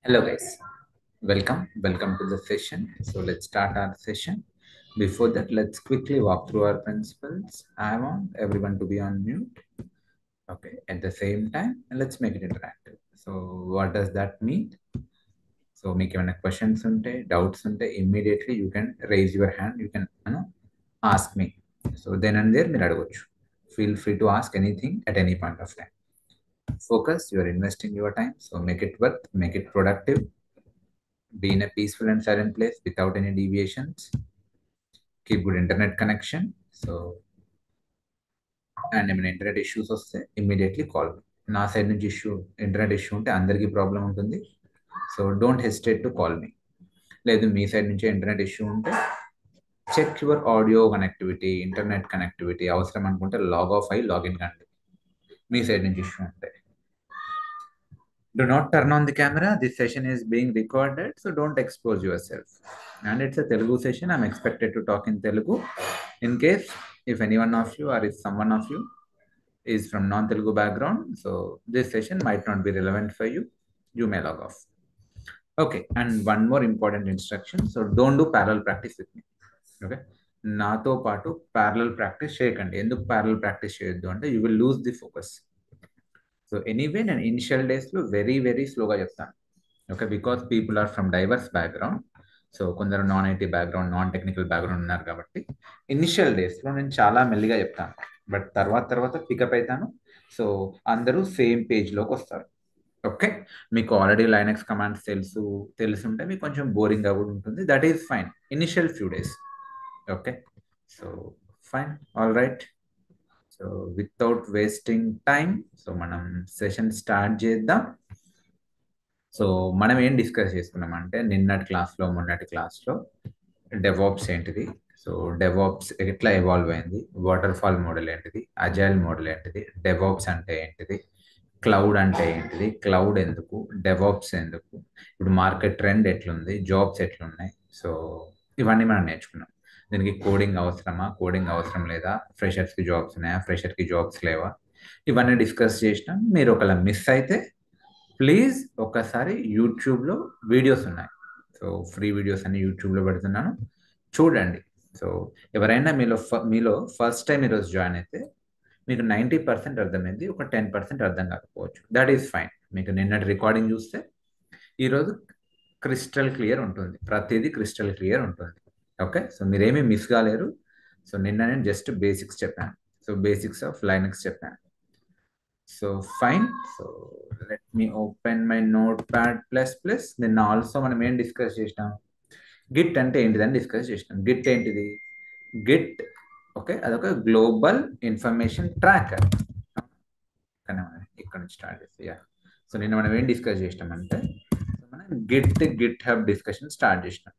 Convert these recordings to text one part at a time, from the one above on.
Hello guys, welcome to the session. So let's start our session. Before that, let's quickly walk through our principles. I want everyone to be on mute. Okay, at the same time, and let's make it interactive. So what does that mean? So make even questions unte, doubts unte, immediately you can raise your hand. You can ask me. So then and there, మీరు అడగొచ్చు. Feel free to ask anything at any point of time. Focus, you are investing your time. So make it worth, make it productive. Be in a peaceful and silent place without any deviations. Keep good internet connection. So, and ఏమైనా internet issues వస్తే immediately call. నా side నుంచి internet issue ఉంటే అందరికీ problem ఉంటుంది. So don't hesitate to call me. లేదు మీ side నుంచి ఇంటర్నెట్ ఇష్యూ ఉంటే check your audio connectivity, internet connectivity. అవసరం అనుకుంటే లాగ్ ఆఫ్ అయ్యి లాగిన్ కండి మీ సైడ్ నుంచి ఇష్యూ ఉంటే. Do not turn on the camera. This session is being recorded, so don't expose yourself. And it's a Telugu session. I'm expected to talk in Telugu. In case if any one of you or if someone of you is from non-Telugu background, so this session might not be relevant for you. You may log off. Okay, and one more important instruction. So don't do parallel practice with me. Okay. నాతో పాటు parallel practice చేయకండి. ఎందుకు parallel practice చేయొద్దు అంటే you will lose the focus. So anyway నేను initial డేస్లో very స్లోగా చెప్తాను. Okay, because people are from diverse background. So కొందరు non IT background, non technical background ఉన్నారు కాబట్టి ఇనిషియల్ డేస్లో నేను చాలా మెల్లిగా చెప్తాను. బట్ తర్వాత పికప్ అవుతాను. సో అందరూ సేమ్ పేజ్లోకి వస్తారు. ఓకే, మీకు ఆల్రెడీ లైనక్స్ కమాండ్స్ తెలుసుంటే మీకు కొంచెం బోరింగ్గా కూడా ఉంటుంది. That is fine initial few days. Okay, so fine, all right. So without wasting time, so మనం సెషన్ స్టార్ట్ చేద్దాం. సో మనం ఏం డిస్కస్ చేసుకున్నామంటే మొన్నటి క్లాస్లో డెవాప్స్ ఏంటిది, సో డెవాప్స్ ఎట్లా ఎవాల్వ్ అయింది, వాటర్ ఫాల్ మోడల్ ఏంటిది, అజైల్ మోడల్ ఏంటిది, డెవాప్స్ అంటే ఏంటిది, క్లౌడ్ అంటే ఏంటిది, క్లౌడ్ ఎందుకు, డెవాప్స్ ఎందుకు, ఇప్పుడు మార్కెట్ ట్రెండ్ ఎట్లుంది, జాబ్స్ ఎట్లున్నాయి. సో ఇవన్నీ మనం నేర్చుకున్నాం. దీనికి కోడింగ్ అవసరమా, కోడింగ్ అవసరం లేదా, ఫ్రెషర్స్కి జాబ్స్ ఉన్నాయా, ఫ్రెషర్కి జాబ్స్ లేవా, ఇవన్నీ డిస్కస్ చేసినాం. మీరు ఒకవేళ మిస్ అయితే ప్లీజ్ ఒకసారి యూట్యూబ్లో వీడియోస్ ఉన్నాయి. సో ఫ్రీ వీడియోస్ అన్ని యూట్యూబ్లో పెడుతున్నాను, చూడండి. సో ఎవరైనా మీలో ఫస్ట్ టైం ఈరోజు జాయిన్ అయితే మీకు 90% అర్థమైంది, ఒక 10% అర్థం కాకపోవచ్చు. That is fine. మీకు నిన్నటి రికార్డింగ్ చూస్తే ఈరోజు క్రిస్టల్ క్లియర్ ఉంటుంది, ప్రతిదీ క్రిస్టల్ క్లియర్ ఉంటుంది. ఓకే, సో మీరేమీ మిస్ కాలేరు. సో నిన్న నేను జస్ట్ బేసిక్స్ చెప్పాను. సో బేసిక్స్ ఆఫ్ లైనక్స్ చెప్పాను. So fine. So let me open my note pad plus plus. నిన్న ఆల్సో మనం ఏం డిస్కస్ చేసినాం, గిట్ అంటే ఏంటిదని డిస్కస్ చేసినాం. గిట్ ఏంటిది, గిట్ ఓకే అదొక గ్లోబల్ ఇన్ఫర్మేషన్ ట్రాకర్. ఇక్కడ నుంచి స్టార్ట్ చేస్తే సో నిన్న మనం ఏం డిస్కస్ చేసినామంటే మనం గిట్ హబ్ డిస్కషన్ స్టార్ట్ చేసినాం.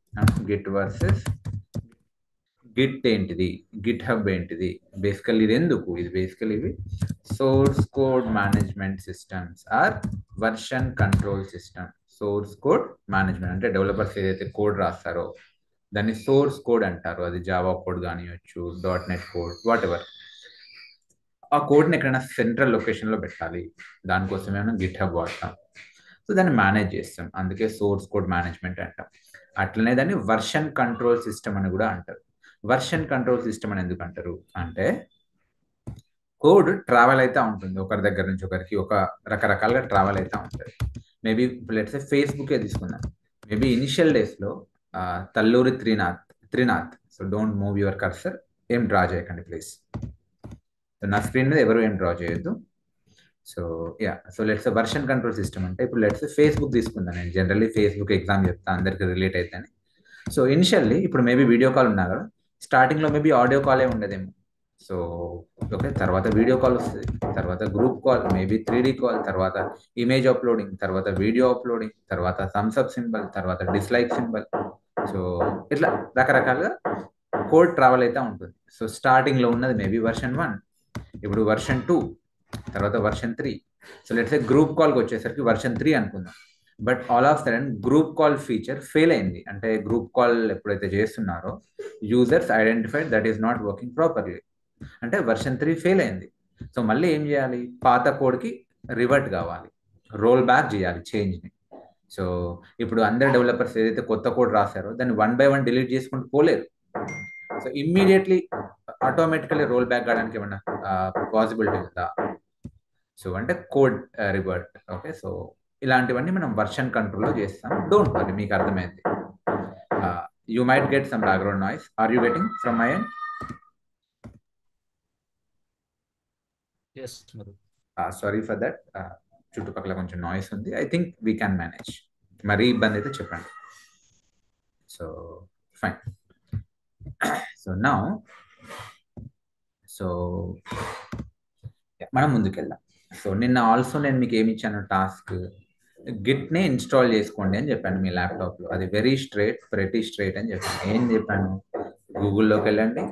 గిట్ వర్సెస్ గిట్ ఏంటిది, గిట్ హబ్ ఏంటిది, బేసికల్లీ ఇది ఎందుకు, ఇది బేసికల్లీ ఇవి source code management systems or version control system. Source code management అంటే డెవలపర్స్ ఏదైతే కోడ్ రాస్తారో దాన్ని సోర్స్ కోడ్ అంటారు. అది జావా కోడ్ కానివ్వచ్చు, .NET కోడ్, వాట్ ఎవర్. ఆ కోడ్ని ఎక్కడైనా సెంట్రల్ లొకేషన్లో పెట్టాలి, దానికోసమే మనం గిట్ హబ్ వాడతాం. సో దాన్ని మేనేజ్ చేస్తాం, అందుకే సోర్స్ కోడ్ మేనేజ్మెంట్ అంటాం. అట్లనే దాన్ని వర్షన్ కంట్రోల్ సిస్టమ్ అని కూడా అంటారు. వర్షన్ కంట్రోల్ సిస్టమ్ అని ఎందుకు అంటారు అంటే కోడ్ ట్రావెల్ అవుతూ ఉంటుంది, ఒకరి దగ్గర నుంచి ఒకరికి ఒక రకరకాలుగా ట్రావెల్ అవుతూ ఉంటుంది. మేబీ లెట్స్ సే ఫేస్బుకే తీసుకుందాం. మేబీ ఇనిషియల్ డేస్లో Talluri Trinath. So don't move your cursor, ఏం డ్రా చేయకండి ప్లీజ్. సో నా స్క్రీన్ మీద ఎవరు ఏం డ్రా చేయొద్దు. So so let's version control system అంటే ఇప్పుడు లెట్స్ ఫేస్బుక్ తీసుకుందాం. నేను జనరల్లీ ఫేస్బుక్ ఎగ్జామ్ చెప్తా, అందరికి రిలేట్ అవుతాను. సో ఇనిషియల్లీ ఇప్పుడు మేబీ వీడియో కాల్ ఉన్నా కదా, స్టార్టింగ్లో మేబీ ఆడియో కాలే ఉండదేమో. సో ఓకే, తర్వాత వీడియో కాల్ వస్తుంది, తర్వాత group call, maybe 3D call, తర్వాత ఇమేజ్ అప్లోడింగ్, తర్వాత వీడియో అప్లోడింగ్, తర్వాత థమ్స్ అప్ సింబల్, తర్వాత డిస్లైక్ సింబల్. సో ఇట్లా రకరకాలుగా కోడ్ ట్రావెల్ అవుతూ ఉంటుంది. సో స్టార్టింగ్లో ఉన్నది మేబీ వర్షన్ 1, ఇప్పుడు వర్షన్ 2, తర్వాత version 3. So let's say group కాల్కి వచ్చేసరికి వర్షన్ 3 అనుకుందాం. But all of sudden group call feature fail అయింది. అంటే గ్రూప్ కాల్ ఎప్పుడైతే చేస్తున్నారో users identified that is not working properly, అంటే వర్షన్ 3 ఫెయిల్ అయింది. సో మళ్ళీ ఏం చేయాలి, పాత కోడ్కి రివర్ట్ కావాలి, రోల్ బ్యాక్ చేయాలి చేంజ్ని. సో ఇప్పుడు అందరు డెవలపర్స్ ఏదైతే కొత్త కోడ్ రాశారో దాన్ని 1 by 1 డిలీట్ చేసుకుంటూ పోలేరు. So immediately automatically roll back కావడానికి ఏమన్నా పాసిబిలిటీ ఉందా? సో అంటే కోడ్ రివర్ట్. ఓకే, సో ఇలాంటివన్నీ మనం వర్షన్ కంట్రోల్లో చేస్తాం. డోంట్ వరీ, మీకు అర్థమైంది. You might get some background noise. Are you getting from my end? Yes, Madhu. Sorry for that. చుట్టుపక్కల కొంచెం నాయిస్ ఉంది. I think we can manage. మరీ ఇబ్బంది అయితే చెప్పండి. So fine. So now so మనం ముందుకెళ్దాం. సో నిన్న ఆల్సో నేను మీకు ఏమి ఇచ్చాను టాస్క్, గిట్ని ఇన్స్టాల్ చేసుకోండి అని చెప్పాను మీ ల్యాప్టాప్లో. అది వెరీ స్ట్రైట్, ప్రెటీ స్ట్రైట్ అని చెప్పాను. ఏం చెప్పాను? గూగుల్లోకి వెళ్ళండి,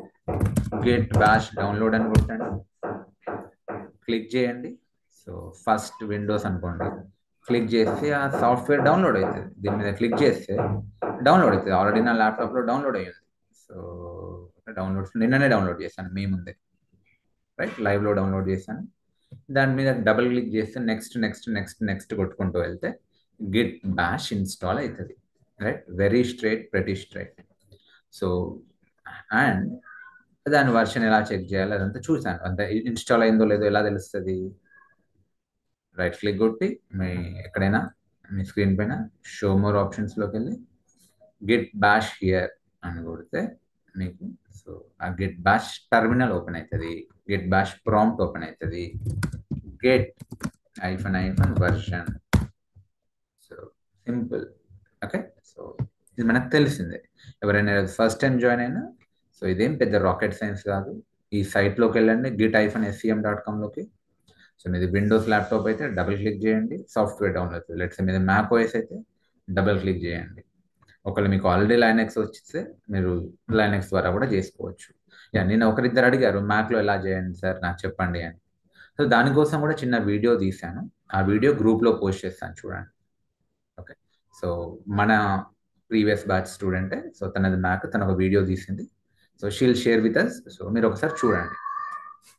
గిట్ బాష్ డౌన్లోడ్ అని కొట్టండి, క్లిక్ చేయండి. సో ఫస్ట్ విండోస్ అనుకోండి, క్లిక్ చేస్తే ఆ సాఫ్ట్వేర్ డౌన్లోడ్ అవుతుంది. దీని మీద క్లిక్ చేస్తే డౌన్లోడ్ అవుతుంది. ఆల్రెడీ నా ల్యాప్టాప్లో డౌన్లోడ్ అయ్యింది. సో డౌన్లోడ్స్ నిన్ననే డౌన్లోడ్ చేశాను మీ ముందే, రైట్? లైవ్లో డౌన్లోడ్ చేశాను. దాని మీద డబుల్ క్లిక్ చేస్తే నెక్స్ట్ నెక్స్ట్ నెక్స్ట్ నెక్స్ట్ కొట్టుకుంటూ వెళ్తే గిట్ బాష్ ఇన్స్టాల్ అవుతుంది, right? Very straight, pretty straight. So and దాని వర్షన్ ఎలా చెక్ చేయాలి అదంతా చూసాను. అంత ఇన్స్టాల్ అయిందో లేదో ఎలా తెలుస్తుంది? రైట్ క్లిక్ కొట్టి మీ ఎక్కడైనా మీ స్క్రీన్ పైన షో మోర్ ఆప్షన్స్లోకి వెళ్ళి గిట్ బాష్ హియర్ అని కొడితే మీకు సో ఆ గిట్ బాష్ టర్మినల్ ఓపెన్ అవుతుంది, గిట్ బాష్ ప్రాంప్ట్ ఓపెన్ అవుతుంది, get --- version. So simple. Okay, so ఇది మనకు తెలిసిందే. ఎవరైనా ఫస్ట్ టైం జాయిన్ అయినా సో ఇదేం పెద్ద రాకెట్ సైన్స్ కాదు. ఈ సైట్లోకి వెళ్ళండి, git-scm.comలోకి. సో మీది విండోస్ ల్యాప్టాప్ అయితే డబుల్ క్లిక్ చేయండి, సాఫ్ట్వేర్ డౌన్లోడ్ అవుతుంది. లెట్స్ మీద మ్యాక్ ఓఎస్ అయితే డబుల్ క్లిక్ చేయండి. ఒకవేళ మీకు ఆల్రెడీ లైనెక్స్ వచ్చిస్తే మీరు లైనెక్స్ ద్వారా కూడా చేసుకోవచ్చు. నేను ఒకరిద్దరు అడిగారు మ్యాక్లో ఎలా చేయండి సార్ నాకు చెప్పండి అని. సో దానికోసం కూడా చిన్న వీడియో తీశాను. ఆ వీడియో గ్రూప్లో పోస్ట్ చేస్తాను, చూడండి. ఓకే, సో మన ప్రీవియస్ బ్యాచ్ స్టూడెంటే, సో తనది మ్యాక్, తన ఒక వీడియో తీసింది. So she'll share with us. So మీరు ఒకసారి చూడండి.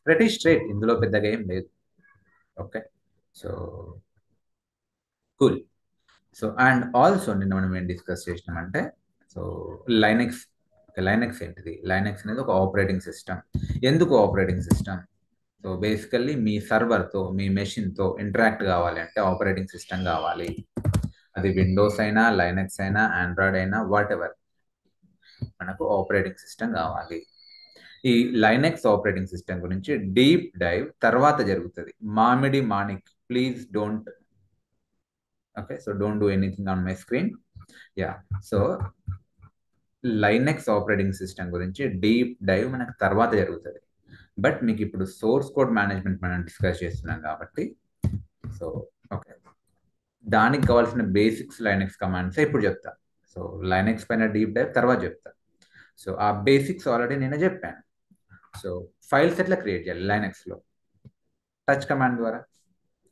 ప్రెటీ స్ట్రైట్, ఇందులో పెద్దగా ఏం లేదు. Okay, so cool. So and also నిన్న మనం ఏం డిస్కస్ చేసినామంటే సో లైనెక్స్. లైనెక్స్ ఏంటిది? లైనెక్స్ అనేది ఒక ఆపరేటింగ్ సిస్టమ్. ఎందుకు ఆపరేటింగ్ సిస్టమ్? సో బేసికల్లీ మీ సర్వర్తో, మీ మెషిన్తో ఇంటరాక్ట్ కావాలి అంటే ఆపరేటింగ్ సిస్టమ్ కావాలి. అది విండోస్ అయినా, లైనెక్స్ అయినా, ఆండ్రాయిడ్ అయినా, వాట్ ఎవర్, మనకు ఆపరేటింగ్ సిస్టమ్ కావాలి. ఈ లైనెక్స్ ఆపరేటింగ్ సిస్టమ్ గురించి డీప్ డైవ్ తర్వాత జరుగుతుంది. మామిడి Manik, please don't. Okay, so don't do anything on my screen. Yeah, so Linux operating system గురించి డీప్ డైవ్ మనకు తర్వాత జరుగుతుంది. బట్ మీకు ఇప్పుడు సోర్స్ కోడ్ మేనేజ్మెంట్ మనం డిస్కస్ చేస్తున్నాం కాబట్టి సో ఓకే, దానికి కావాల్సిన బేసిక్స్ లైనెక్స్ కమాండ్స్ ఇప్పుడు చెప్తా. సో లైనెక్స్ పైన డీప్ డైవ్ తర్వాత చెప్తా. సో ఆ బేసిక్స్ ఆల్రెడీ నేను చెప్పాను. సో ఫైల్స్ ఎట్లా క్రియేట్ చేయాలి లైనెక్స్లో? టచ్ కమాండ్ ద్వారా,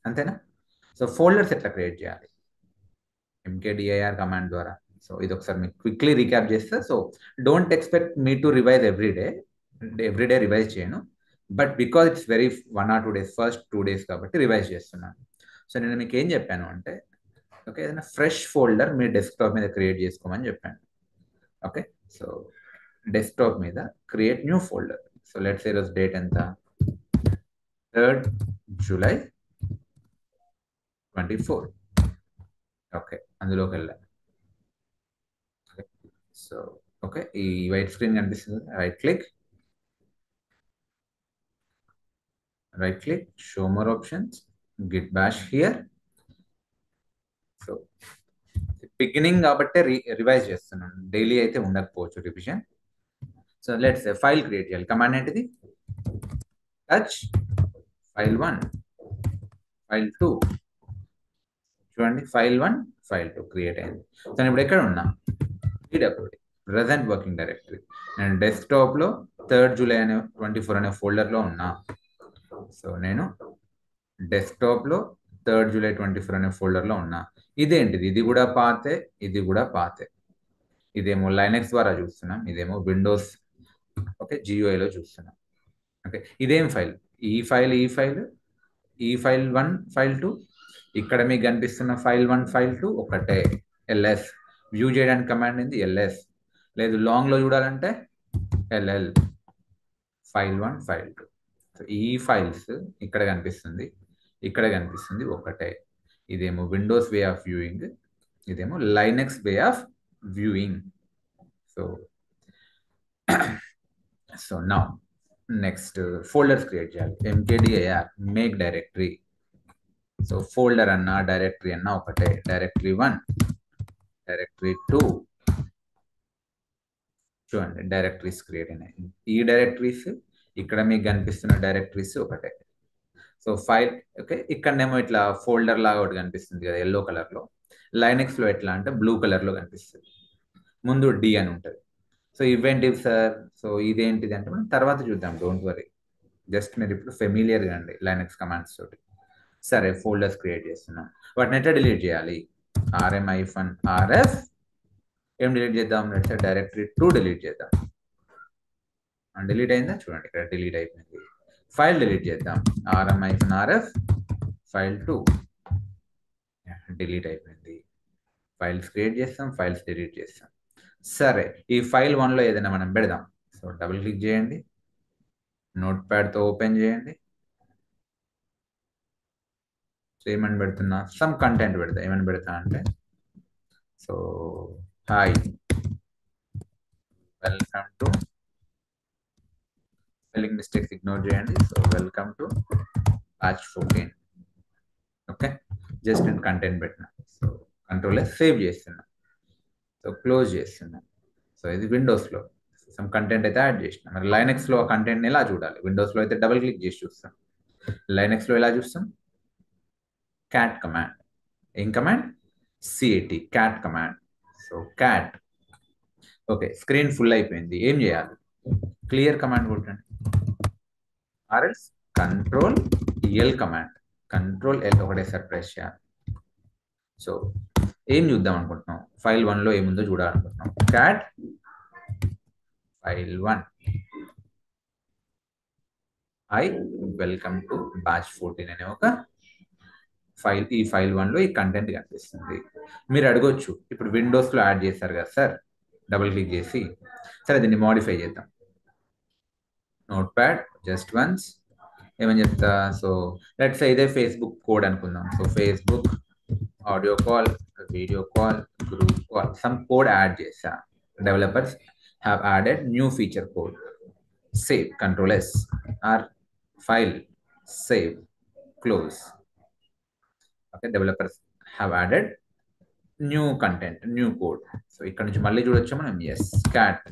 అంతేనా? సో ఫోల్డర్స్ ఎట్లా క్రియేట్ చేయాలి? mkdir కమాండ్ ద్వారా. సో ఇది ఒకసారి మీకు క్విక్లీ రీక్యాప్ చేస్తే, so don't expect me to revise everyday revise చేయను. But because it's very 1 or 2 days, first 2 days కాబట్టి రివైజ్ చేస్తున్నాను. సో నేను మీకు ఏం చెప్పాను అంటే ఓకే, ఏదైనా ఫ్రెష్ ఫోల్డర్ మీ డెస్క్టాప్ మీద క్రియేట్ చేసుకోమని చెప్పాను. ఓకే, సో డెస్క్టాప్ మీద create new folder. So let's say ఈరోజు డేట్ ఎంత? 3rd July 24. ఓకే, అందులోకి వెళ్ళాను. సో ఓకే, ఈ వైట్ స్క్రీన్ కనిపిస్తుంది. Right click, show more options, git bash here. So beginning కాబట్టి రివైజ్ చేస్తున్నాను, డైలీ అయితే ఉండకపోవచ్చు revision. So let's file create చేయాలి. కమాండ్ ఏంటిది? Touch file1, file2. చూడండి, file1, file2 క్రియేట్ అయింది. సో నేను ఇప్పుడు ఎక్కడ ఉన్నా? PWD, present working directory. నేను డెస్క్టాప్లో 3rd July 24 అనే ఫోల్డర్లో ఉన్నా. సో నేను డెస్క్టాప్లో 3rd July 24 అనే ఫోల్డర్లో ఉన్నా. ఇదేంటిది? ఇది కూడా పాతే, ఇది కూడా పాతే. ఇదేమో లైనెక్స్ ద్వారా చూస్తున్నాం, ఇదేమో విండోస్ ఓకే GUIలో చూస్తున్నాం. ఓకే, ఇదేం ఫైల్? ఈ ఫైల్ 1, file2, ఇక్కడ మీకు కనిపిస్తున్న ఫైల్ 1 ఫైల్ 2 ఒకటే ఎల్ఎస్. వ్యూ చేయడానికి కమాండ్ ఏంది ఎల్ఎస్. లేదు లాంగ్లో చూడాలంటే ఎల్ఎల్. File 1 file 2. సో ఈ ఫైల్స్ ఇక్కడ కనిపిస్తుంది, ఇక్కడ కనిపిస్తుంది ఒకటే. ఇదేమో విండోస్ వే ఆఫ్ వ్యూయింగ్, ఇదేమో Linux way of viewing. So now next folders create చేయాలి. mkdir make directory. So folder అన్నా డైరెక్టరీ అన్నా ఒకటే. Directory 1, directory 2. చూడండి డైరెక్టరీస్ క్రియేట్ అయినాయి. ఈ డైరెక్టరీస్ ఇక్కడ మీకు కనిపిస్తున్న డైరెక్టరీస్ ఒకటే. So file okay. ఇక్కడనేమో ఇట్లా ఫోల్డర్ లాగా ఒకటి కనిపిస్తుంది కదా ఎల్లో కలర్లో. లైనక్స్లో ఎట్లా అంటే బ్లూ కలర్లో కనిపిస్తుంది. ముందు డి అని ఉంటుంది. So ఇవేంటివి sir? సో ఇదేంటిది అంటే మనం తర్వాత చూద్దాం, డోంట్ వరీ. జస్ట్ మీరు ఇప్పుడు ఫెమిలియర్గా అండి లైనక్స్ కమాండ్స్ తోటి. సరే ఫోల్డర్స్ క్రియేట్ చేస్తున్నాం. వాటిని ఎట్లా డిలీట్ చేయాలి? rm-rf ఏం డిలీట్ చేద్దాం? డైరెక్టరీ 2 డిలీట్ చేద్దాం. డిలీట్ అయిందా? చూడండి ఇక్కడ డిలీట్ అయిపోయింది. ఫైల్ డిలీట్ చేద్దాం. rm-rf ఫైల్ 2 డిలీట్ అయిపోయింది. ఫైల్స్ క్రియేట్ చేస్తాం, ఫైల్స్ డిలీట్ చేస్తాం. సరే ఈ ఫైల్ 1లో ఏదైనా మనం పెడదాం. సో డబుల్ క్లిక్ చేయండి, నోట్ ప్యాడ్తో ఓపెన్ చేయండి. సో ఏమని పెడుతున్నా? సమ్ కంటెంట్ పెడతా. ఏమని పెడతా అంటే so hi welcome to, spelling mistakes ignore చేయండి. So welcome to batch 14. Okay, just నేను కంటెంట్ పెట్టినా. సో కంట్రోల్ సేవ్ చేస్తున్నా. సో క్లోజ్ చేస్తున్నా. సో ఇది విండోస్లో సమ్ కంటెంట్ అయితే యాడ్ చేసిన. మరి లైనక్స్లో ఆ కంటెంట్ని ఎలా చూడాలి? విండోస్లో అయితే డబుల్ క్లిక్ చేసి చూస్తాం, లైనక్స్లో ఎలా చూస్తాం? Cat command. ఏం command? CAT, cat command. So cat. Okay, screen full అయిపోయింది. ఏం చేయాలి? క్లియర్ కమాండ్ కొట్టండి. ఆర్ఎల్స్ Ctrl-L కమాండ్. Ctrl-L ఒకటేసారి ప్రెస్ చేయాలి. సో ఏం చూద్దాం అనుకుంటున్నాం? ఫైల్ 1లో ఏముందో చూడాలనుకుంటున్నాం. Cat file 1 hi welcome to batch 14 అనే ఒక ఫైల్. ఈ ఫైల్ 1లో ఈ కంటెంట్ కనిపిస్తుంది. మీరు అడగొచ్చు, ఇప్పుడు విండోస్లో యాడ్ చేశారు కదా సార్, డబుల్ క్లిక్ చేసి. సరే దీన్ని మోడిఫై చేద్దాం. నోట్ ప్యాడ్ జస్ట్ వన్స్ ఏమని చెప్తా? సో లెట్స్ ఇదే ఫేస్బుక్ కోడ్ అనుకుందాం. So Facebook audio call, video call, group call, some code add చేసా. Developers have added new feature code. Save, Ctrl-S, or file save, close. Okay, developers have added new content, new code. So ఇక్కడ నుంచి మళ్ళీ చూడొచ్చు మనం. Yes, cat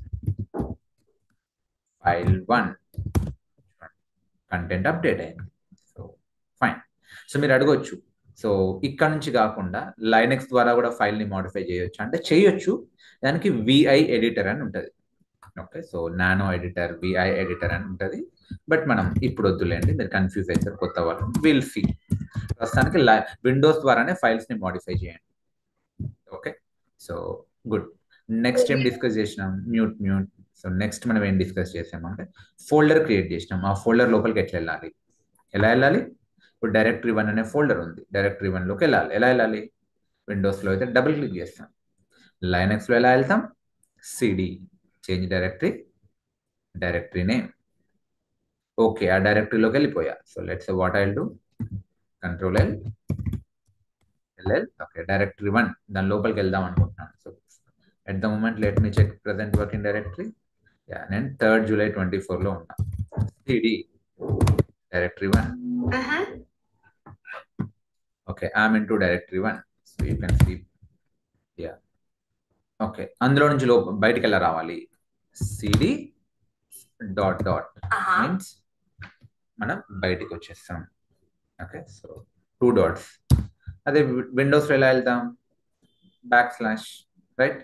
file 1 content update అయింది. So fine. So మీరు అడగొచ్చు, so ఇక్కడ నుంచి కాకుండా లైనక్స్ ద్వారా కూడా ఫైల్ని మోడిఫై చేయొచ్చు అంటే చేయొచ్చు. దానికి VI ఎడిటర్ అని ఉంటుంది. Okay, so nano editor, VI editor అని ఉంటుంది. బట్ మనం ఇప్పుడు వద్దులేండి, మీరు కన్ఫ్యూజ్ అవుతారు కొత్త వాళ్ళు. Will see. ప్రస్తుతానికి విండోస్ ద్వారానే ఫైల్స్ని మోడిఫై చేయండి. Okay, so good. నెక్స్ట్ ఏం డిస్కస్ చేసినాం? మ్యూట్. సో నెక్స్ట్ మనం ఏం డిస్కస్ చేసామంటే ఫోల్డర్ క్రియేట్ చేసినాం. ఆ ఫోల్డర్ లోపలికి ఎట్లా వెళ్ళాలి? ఎలా వెళ్ళాలి? ఇప్పుడు డైరెక్టరీ 1 అనే ఫోల్డర్ ఉంది. డైరెక్టరీ 1లోకి వెళ్ళాలి. ఎలా వెళ్ళాలి? విండోస్లో అయితే డబుల్ క్లిక్ చేస్తాం. లైనక్స్లో ఎలా వెళ్తాం? CD change directory, directory name. Okay, ఆ డైరెక్టరీలోకి వెళ్ళిపోయా. So let's what I will do, Ctrl-L, LL. Okay, directory 1 దాని లోపలికి వెళ్దాం అనుకుంటున్నాను. So at the moment let me check present working directory. నేను 3rd July 24లో ఉన్నా. CD directory 1. Okay, I'm into directory 1. So you can see. Okay, అందులో నుంచి బయటికి ఎలా రావాలి? CD ... మీన్స్ మనం బయటికి వచ్చేస్తాం. Okay, so 2 dots. అదే విండోస్లో ఎలా వెళ్తాం? /, రైట్,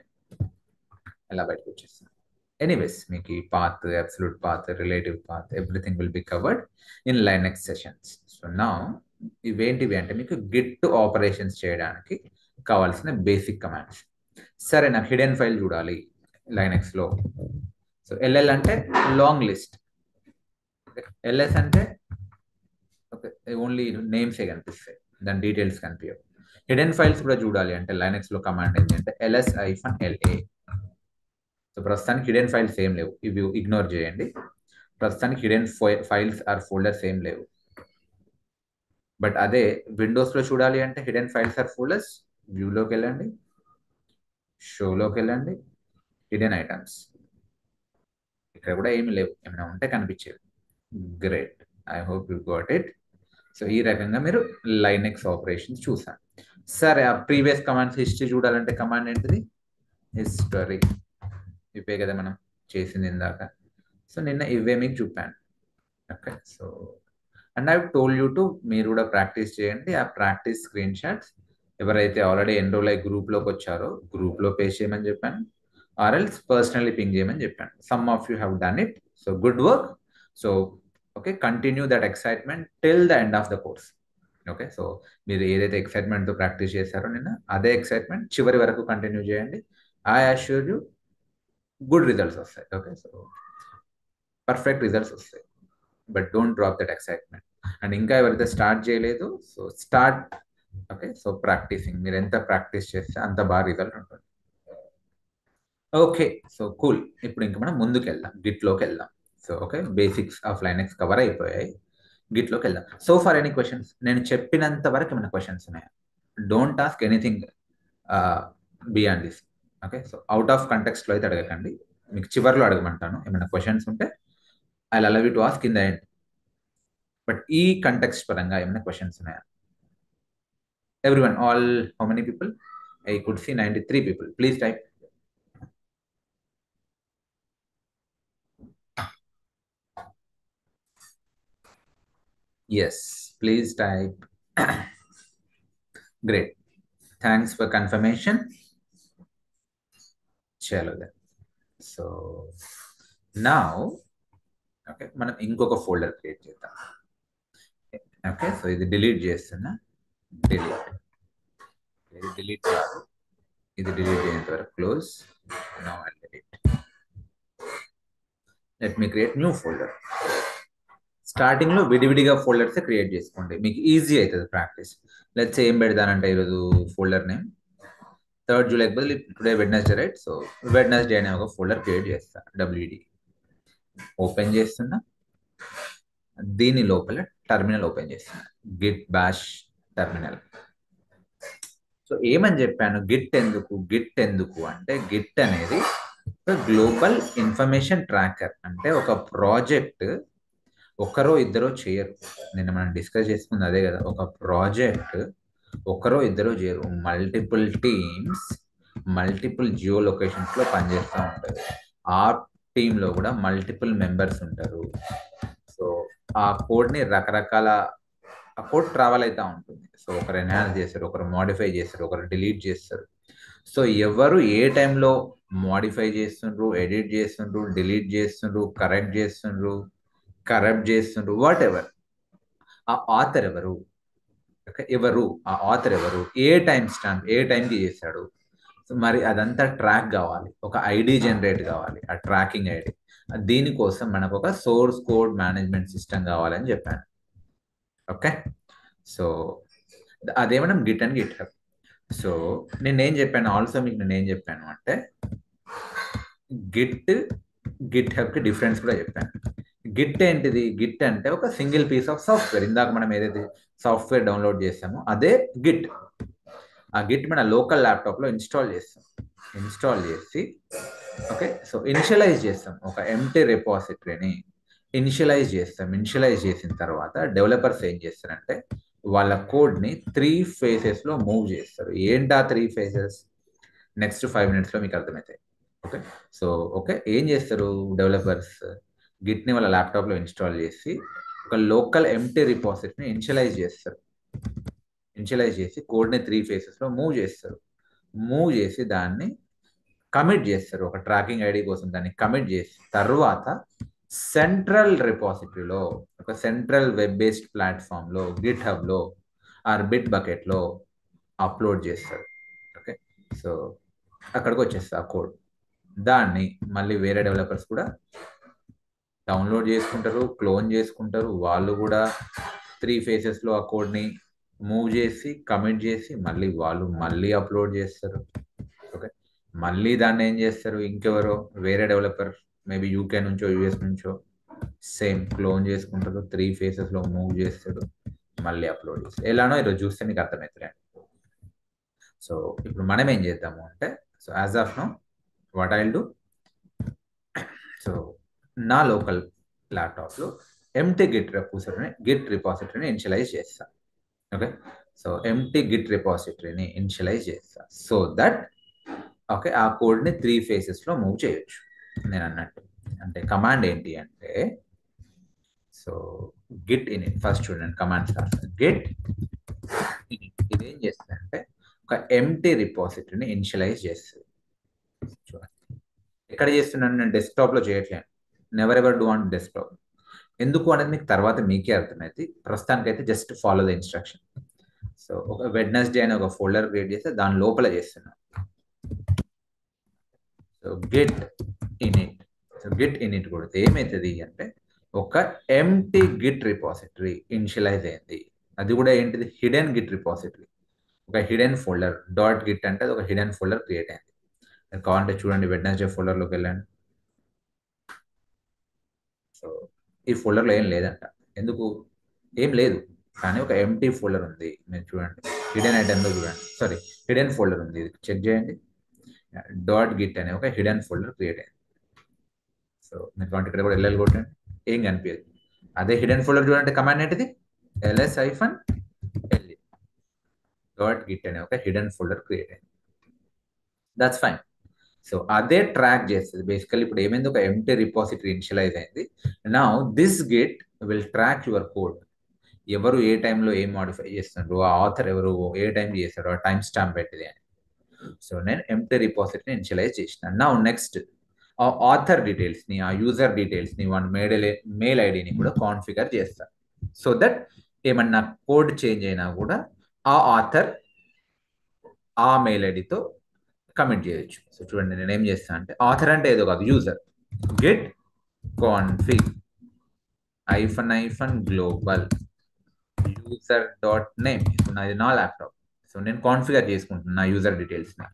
ఎలా బయటకు వచ్చేస్తాం. ఎనీవేస్ మీకు ఈ path, absolute path, relative path, everything will be covered in Linux sessions. So now ఇవేంటివి అంటే మీకు గిట్ ఆపరేషన్స్ చేయడానికి కావాల్సిన బేసిక్ కమాండ్స్. సరే, నాకు హిడెన్ ఫైల్ చూడాలి లైనక్స్లో. సో LL అంటే లాంగ్ లిస్ట్, LS అంటే ఓకే ఓన్లీ నేమ్సే కనిపిస్తాయి. దాని డీటెయిల్స్ కనిపించవు. హిడెన్ ఫైల్స్ కూడా చూడాలి అంటే లైనక్స్లో కమాండ్ ఏంటి అంటే ls-la. సో ప్రస్తుతానికి హిడెన్ ఫైల్స్ ఏం లేవు, ఇవి ఇగ్నోర్ చేయండి. ప్రస్తుతానికి హిడెన్ ఫైల్స్ ఆర్ ఫోల్డర్స్ ఏం లేవు. బట్ అదే విండోస్లో చూడాలి అంటే హిడెన్ ఫైల్స్ ఆర్ ఫోల్డర్స్, వ్యూలోకి వెళ్ళండి, షోలోకి వెళ్ళండి, హిడెన్ ఐటమ్స్. ఇక్కడ కూడా ఏమి లేవు, ఏమైనా ఉంటే కనిపించేవి. Great, I hope you got it. So ఈ రకంగా మీరు లైనక్స్ ఆపరేషన్స్ చూసారు. సరే, ఆ ప్రీవియస్ కమాండ్స్ హిస్టరీ చూడాలంటే కమాండ్ ఏంటిది? హిస్టరీ. ఇవే కదా మనం చేసింది ఇందాక. సో నిన్న ఇవే మీకు చూపాను. Okay, so and I told you to మీరు కూడా ప్రాక్టీస్ చేయండి. ఆ ప్రాక్టీస్ స్క్రీన్ షాట్స్ ఎవరైతే ఆల్రెడీ ఎన్రోల్ అయ్యి గ్రూప్లోకి వచ్చారో గ్రూప్లో పేస్ట్ చేయమని చెప్పాను, ఆర్ ఎల్స్ పర్సనల్లీ పింగ్ చేయమని చెప్పాను. Some of you have done it, so good work. So okay, continue that excitement till the end of the course. Okay, so మీరు ఏదైతే ఎక్సైట్మెంట్తో ప్రాక్టీస్ చేశారో నిన్న, అదే ఎక్సైట్మెంట్ చివరి వరకు కంటిన్యూ చేయండి. I assure you good results వస్తాయి. ఓకే, సో పర్ఫెక్ట్ రిజల్ట్స్ వస్తాయి. But don't drop that excitement. And ఇంకా ఎవరైతే స్టార్ట్ చేయలేదు, so start. Okay, so practising, మీరు ఎంత ప్రాక్టీస్ చేస్తే అంత బాగా రిజల్ట్ ఉంటుంది. Okay, so cool. ఇప్పుడు ఇంకా మనం ముందుకు వెళ్దాం, గిట్లోకి వెళ్దాం. So okay, basics of Linux cover అయిపోయాయి, గిట్లోకి వెళ్దాం. సో ఫర్ ఎనీ క్వశ్చన్స్, నేను చెప్పినంత వరకు ఏమైనా క్వశ్చన్స్ ఉన్నాయా? Don't ask anything beyond this. Okay, so out of కంటెక్స్ట్లో అయితే అడగకండి, మీకు చివరిలో అడగమంటాను. ఏమైనా క్వశ్చన్స్ ఉంటే I will allow you to ask in the end. But ఈ కంటెక్స్ట్ పరంగా ఏమైనా క్వశ్చన్స్ ఉన్నాయా? Everyone, all, how many people? I could see 93 people. Please type. Yes, please type. Great. Thanks for confirmation. Chalo then. So now, okay, మనం ఇంకొక folder create చేద్దాం. Okay, so ఇది delete చేస్తున్నా. ఇది డిలీట్ కాదు, ఇది డిలీట్ చేసేంత వరకు close. Now I delete. Let me create new folder. స్టార్టింగ్లో విడివిడిగా ఫోల్డర్స్ క్రియేట్ చేసుకోండి, మీకు ఈజీ అవుతుంది ప్రాక్టీస్. లెట్స్ ఏం పెడతానంటే ఈరోజు ఫోల్డర్ నేమ్ 3rd July బదులు today Wednesday, right? So Wednesday అనే ఒక ఫోల్డర్ క్రియేట్ చేస్తా. WD ఓపెన్ చేస్తున్నా, దీని లోపల టర్మినల్ ఓపెన్ చేస్తున్నా, గిట్ బాష్ టర్మినల్. సో ఏమని చెప్పాను, గిట్ ఎందుకు అంటే గిట్ అనేది ఒక గ్లోబల్ ఇన్ఫర్మేషన్ ట్రాకర్. అంటే ఒక ప్రాజెక్ట్ ఒకరో ఇద్దరో చేయరు. నిన్న మనం డిస్కస్ చేసుకుంది అదే కదా, ఒక ప్రాజెక్ట్ ఒకరో ఇద్దరో చేయరు, మల్టిపుల్ టీమ్స్ మల్టిపుల్ జియో లొకేషన్స్లో పనిచేస్తూ ఉంటారు. ఆ టీంలో కూడా మల్టిపుల్ మెంబర్స్ ఉంటారు. సో ఆ కోడ్ని రకరకాల ఆ కోడ్ ట్రావెల్ అవుతూ ఉంటుంది. సో ఒకరు ఎన్హాన్స్ చేస్తారు, ఒకరు మోడిఫై చేస్తారు, ఒకరు డిలీట్ చేస్తారు. సో ఎవరు ఏ టైంలో మోడిఫై చేస్తుండ్రు, ఎడిట్ చేస్తుండ్రు, డిలీట్ చేస్తుండ్రు, కరెక్ట్ చేస్తుండ్రు, కరప్ట్ చేస్తుండ్రు, వాట్ ఎవర్, ఆ ఆథర్ ఎవరు, ఆ ఆథర్ ఎవరు, ఏ టైం స్టాంప్ ఏ టైంకి చేశాడు, మరి అదంతా ట్రాక్ కావాలి, ఒక ఐడి జనరేట్ కావాలి, ఆ ట్రాకింగ్ ఐడి. దీనికోసం మనకు ఒక సోర్స్ కోడ్ మేనేజ్మెంట్ సిస్టమ్ కావాలని చెప్పాను. ఓకే, సో అదే మనం Git and Git hub. So నేనేం చెప్పాను ఆల్సో, మీకు నేనేం చెప్పాను అంటే గిట్ హబ్కి డిఫరెన్స్ కూడా చెప్పాను. గిట్ ఏంటిది? గిట్ అంటే ఒక సింగిల్ పీస్ ఆఫ్ సాఫ్ట్వేర్. ఇందాక మనం ఏదైతే సాఫ్ట్వేర్ డౌన్లోడ్ చేస్తామో అదే గిట్. ఆ గిట్ మన లోకల్ ల్యాప్టాప్లో ఇన్స్టాల్ చేస్తాం. ఇన్స్టాల్ చేసి ఓకే, సో ఇనిషియలైజ్ చేస్తాం, ఒక ఎంప్టీ రిపాజిటరీని ఇనిషియలైజ్ చేస్తాం. ఇనిషియలైజ్ చేసిన తర్వాత డెవలపర్స్ ఏం చేస్తారంటే వాళ్ళ కోడ్ని 3 phases-లో మూవ్ చేస్తారు. ఏంటా 3 phases? నెక్స్ట్ 5 minutes-లో మీకు అర్థమవుతాయి. ఓకే, సో ఓకే, ఏం చేస్తారు డెవలపర్స్? గిట్ని వాళ్ళ ల్యాప్టాప్లో ఇన్స్టాల్ చేసి ఒక లోకల్ ఎంప్టీ రిపాజిటరీని ఇనిషియలైజ్ చేస్తారు. ఇనిషియలైజ్ చేసి కోడ్ని 3 phases-లో మూవ్ చేస్తారు. మూవ్ చేసి దాన్ని కమిట్ చేస్తారు, ఒక ట్రాకింగ్ ఐడి కోసం దాన్ని కమిట్ చేసి తర్వాత సెంట్రల్ రిపాజిటరీలో, ఒక సెంట్రల్ వెబ్ బేస్డ్ ప్లాట్ఫామ్లో, గిట్ హబ్లో ఆర్ బిట్ బకెట్లో అప్లోడ్ చేస్తారు. ఓకే, సో అక్కడికి వచ్చేస్తుంది ఆ కోడ్. దాన్ని మళ్ళీ వేరే డెవలపర్స్ కూడా డౌన్లోడ్ చేసుకుంటారు, క్లోన్ చేసుకుంటారు. వాళ్ళు కూడా 3 phases-లో ఆ కోడ్ని మూవ్ చేసి కమిట్ చేసి మళ్ళీ వాళ్ళు మళ్ళీ అప్లోడ్ చేస్తారు. ఓకే, మళ్ళీ దాన్ని ఏం చేస్తారు, ఇంకెవరో వేరే డెవలపర్ మేబీ యూకే నుంచో యూఎస్ నుంచో సేమ్ క్లోన్ చేసుకుంటారు, 3 ఫేసెస్లో మూవ్ చేస్తాడు, మళ్ళీ అప్లోడ్ చేస్తారు. ఎలానో ఈరోజు చూస్తే మీకు అర్థమవుతుంది. సో ఇప్పుడు మనం ఏం చేద్దాము అంటే, so as of now what I will do, so నా లోకల్ ల్యాప్టాప్లో ఎంటీ గిట్ రిపాజిటరీని ఇనిషియలైజ్ చేస్తాను. ఓకే, సో ఎంటీ గిట్ రిపాజిటరీని ఇనిషియలైజ్ చేస్తాను సో దట్ ఓకే ఆ కోడ్ని 3 ఫేసెస్లో మూవ్ చేయొచ్చు. నేను అన్నట్టు అంటే కమాండ్ ఏంటి అంటే, సో గిట్ ఇనిట్ ఫస్ట్ చూడండి, కమాండ్స్ గిట్ ఇనిట్ ఇది ఏం చేస్తుంది అంటే ఒక ఎంటీ రిపాజిటరీని ఇనిషియలైజ్ చేస్తుంది. చూడండి ఎక్కడ చేస్తున్నాను, నేను డెస్క్టాప్లో చేయట్లేను, never ever do on desktop. ఎందుకు అనేది మీకు తర్వాత మీకే అర్థమైంది, ప్రస్తుతానికైతే just follow the instruction. So ఒక వెడ్నెస్డే అనే ఒక ఫోల్డర్ క్రియేట్ చేస్తే దాని లోపల చేస్తున్నాను. So git init, so git init కొడితే ఏమవుతుంది అంటే ఒక ఎంటీ గిట్ రిపాజిటరీ ఇనిషియలైజ్ అయింది. అది కూడా ఏంటిది, హిడెన్ గిట్ రిపాజిటరీ, ఒక హిడెన్ ఫోల్డర్ డాట్ గిట్ అంటే అది ఒక హిడెన్ ఫోల్డర్ క్రియేట్ అయింది. మీరు కావాలంటే చూడండి, వెడ్నెస్డే ఫోల్డర్లోకి వెళ్ళండి. సో ఈ ఫోల్డర్లో ఏం లేదంట, ఎందుకు ఏం లేదు, కానీ ఒక ఎంటీ ఫోల్డర్ ఉంది. మీరు చూడండి హిడెన్ ఐటెంలో చూడండి, సారీ హిడెన్ ఫోల్డర్ ఉంది, ఇది చెక్ చేయండి. డాట్ గిట్ అనే ఒక హిడెన్ ఫోల్డర్ క్రియేట్ అయింది. సో మీరు కావాలంటే ఇక్కడ కూడా ఎల్ఎల్ కొట్టండి, ఏం కనిపించదు. అదే హిడెన్ ఫోల్డర్ చూడండి, కమాండ్ ఏంటిది, ls-le డాట్ గిట్ అనే ఒక హిడెన్ ఫోల్డర్ క్రియేట్ అయింది. That's fine. సో అదే ట్రాక్ చేస్తుంది బేసికల్లీ. ఇప్పుడు ఏమైంది, ఒక ఎంటీ రిపాజిటరీ ఇనిషియలైజ్ అయింది. Now this Git will track your code. ఎవరు ఏ టైంలో ఏం మాడిఫై చేస్తున్నారు, ఆ ఆథర్ ఎవరు ఏ టైం చేశారు, ఆ టైం స్టాంప్ పెట్టింది అని. సో నేను ఎంటీ రిపాజిటరీని ఇనిషియలైజ్ చేసిన. నౌ నెక్స్ట్ ఆ ఆథర్ డీటెయిల్స్ని, ఆ యూజర్ డీటెయిల్స్ని, వన్ మెయిల్ ఐడిని కూడా కాన్ఫిగర్ చేస్తాను. సో దట్ ఏమన్నా కోడ్ చేంజ్ అయినా కూడా ఆ ఆథర్ ఆ మెయిల్ ఐడితో కమిట్ చేయొచ్చు. సో చూడండి నేను ఏం చేస్తాను అంటే, ఆథర్ అంటే ఏదో కాదు, user git config -global user dot name. ఇప్పుడు నాది నా ల్యాప్టాప్, సో నేను కాన్ఫిగర్ చేసుకుంటున్నాను నా యూజర్ డీటెయిల్స్ని.